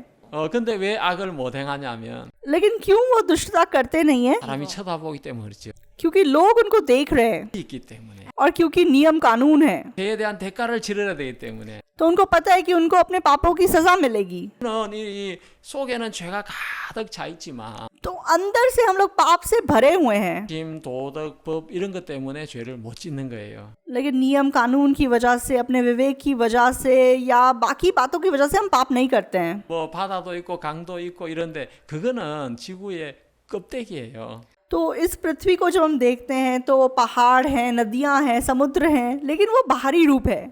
근데 왜 악을 못 행하냐면 लेकिन क्यों वो दुष्टता करते नहीं है? 사람이 쳐다보기 때문이죠. क्योंकि लोग उनको देख रहे हैं 있기 때문에. और क्योंकि नियम कानून है, 죄에 대한 대가를 치러야 되기 때문에. तो उनको पता है कि उनको अपने पापों की सजा मिलेगी। 이 속에는 죄가 가득 차 있지만 तो अंदर से हम लोग पाप से भरे हुए हैं, 힘, 도덕, 법 이런 것 때문에 죄를 못 짓는 거예요. लेकिन नियम कानून की वजह से, अपने विवेक की वजह से या बाकी बातों की वजह से हम पाप नहीं करते हैं। 뭐 바다도 있고 강도 있고 이런데 그거는 지구의 껍데기예요. तो इस पृथ्वी को जब हम देखते हैं तो पहाड़ हैं, नदियां हैं, समुद्र हैं, लेकिन वो बाहरी रूप है।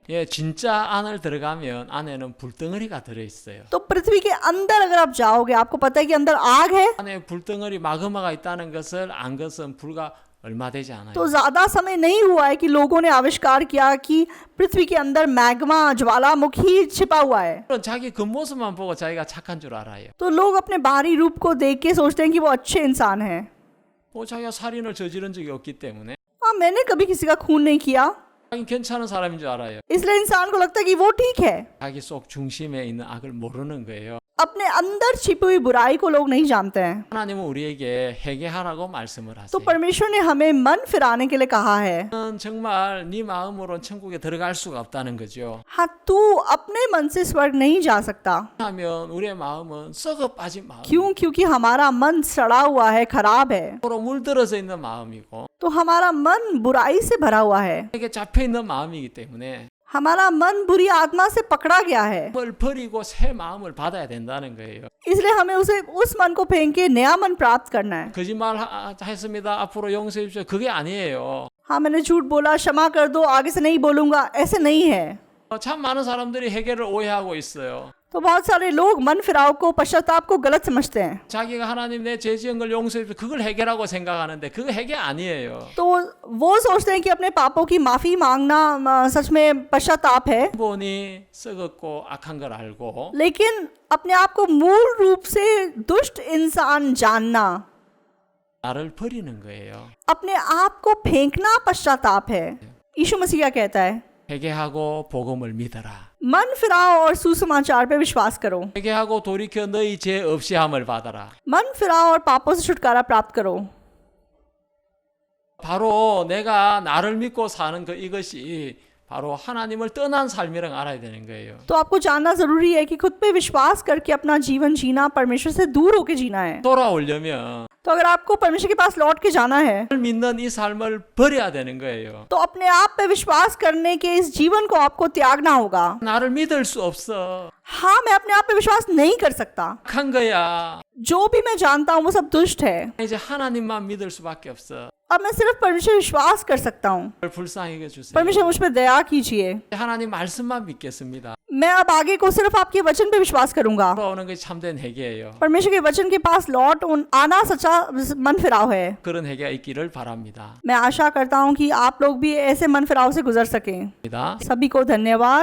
예, 진짜 안을 들어가면 안에는 불덩어리가 들어 있어요. तो पृथ्वी के अंदर अगर आप जाओगे आपको पता है कि अंदर आग है। 안에 불덩어리 마그마가 있다는 것을 안 것은 불과 얼마 되지 않아요. तो ज्यादा समय नहीं हुआ है कि लोगों ने आविष्कार किया कि पृथ्वी के अंदर मैग्मा ज्वालामुखी छिपा हुआ है। 그런 자기 겉모습만 보고 자기가 착한 줄 알아요. तो लोग अपने बाहरी रूप को देख के सोचते हैं कि वो अच्छे इंसान हैं। 자기가 살인을 저지른 적이 없기 때문에 हाँ, मैंने कभी किसी का खून नहीं किया, 자기 괜찮은 사람인 줄 알아요. इसलिए इंसान को लगता है कि वो ठीक है। 자기 속 중심에 있는 악을 모르는 거예요. अपने अंदर छिपी हुई बुराई को लोग नहीं जानते हैं। 하나님은 우리에게 회개하라고 말씀을 तो 하세요. परमेश्वर ने हमें मन फिराने के लिए कहा है। 정말 네 마음으로는 천국에 들어갈 수가 없다는 거죠. हाँ, तू अपने मन से स्वर्ग नहीं जा सकता। 하면 우리의 마음은 썩어 빠진 마음, क्यों? क्योंकि हमारा मन सड़ा हुआ है, खराब है। 서로 물들어져 있는 마음이고 तो हमारा मन बुराई से भरा हुआ है, 이게 잡혀 있는 마음이기 때문에 हमारा मन बुरी आत्मा से पकड़ा गया है। 그걸 버리고 새 마음을 받아야 된다는 거예요. इसलिए हमें उस मन को फेंक के नया मन प्राप्त करना है। 거짓말 했습니다. 앞으로 용서해 주십시오. 그게 아니에요. हाँ, मैंने झूठ बोला, क्षमा कर दो, आगे से नहीं बोलूंगा, ऐसे नहीं है। 참 많은 사람들이 회개를 오해하고 있어요. तो बहुत सारे लोग मन फिराव को, पश्चाताप को गलत समझते हैं। 자기가 하나님 내 죄 지은 걸 용서해 주십시오. 그걸 회개라고 생각하는데 그거 회개 아니에요. तो वो सोचते हैं कि अपने पापों की माफी मांगना सच में पश्चाताप है, 본이 썩었고 악한 걸 알고 लेकिन अपने आप को मूल रूप से दुष्ट इंसान जानना, 나를 버리는 거예요. अपने आप को फेंकना पश्चाताप है। यीशु मसीह क्या कहता है? 회개하고 복음을 믿어라. मन फिराओ और सुसमाचार पे विश्वास करो। 회개하고 돌이켜 너희 죄 없이 함을 받아라. मन फिराओ और पापों से छुटकारा प्राप्त करो। 바로 내가 나를 믿고 사는 이것이 바로 하나님을 떠난 삶이라고 알아야 되는 거예요. तो आपको जानना जरूरी है कि खुद पे विश्वास करके अपना जीवन जीना, परमेश्वर से दूर होके जीना है। 돌아오려면 तो अगर आपको परमेश्वर के पास लौट के जाना है 나를 믿는 이 삶을 버려야 되는 거예요. तो अपने आप पे विश्वास करने के इस जीवन को आपको त्यागना होगा। 나를 믿을 수 없어. हाँ, मैं अपने आप पे विश्वास नहीं कर सकता। 악한 거야. जो भी मैं जानता हूँ वो सब दुष्ट है। 이제 하나님만 믿을 수밖에 없어. अब मैं सिर्फ परमेश्वर विश्वास कर सकता हूँ। 저를 불쌍히 여겨주세요. परमेश्वर मुझ पर दया कीजिए। 하나님 말씀만 믿겠습니다. मैं अब आगे को सिर्फ आपके वचन पे विश्वास करूंगा। 돌아오는 것이 참된 회개예요. परमेश्वर के वचन के पास लौट आना सच्चा मन फिराव है। 그런 회개가 있기를 바랍니다. मैं आशा करता हूँ कि आप लोग भी ऐसे मन फिराव से गुजर सकें। सभी को धन्यवाद।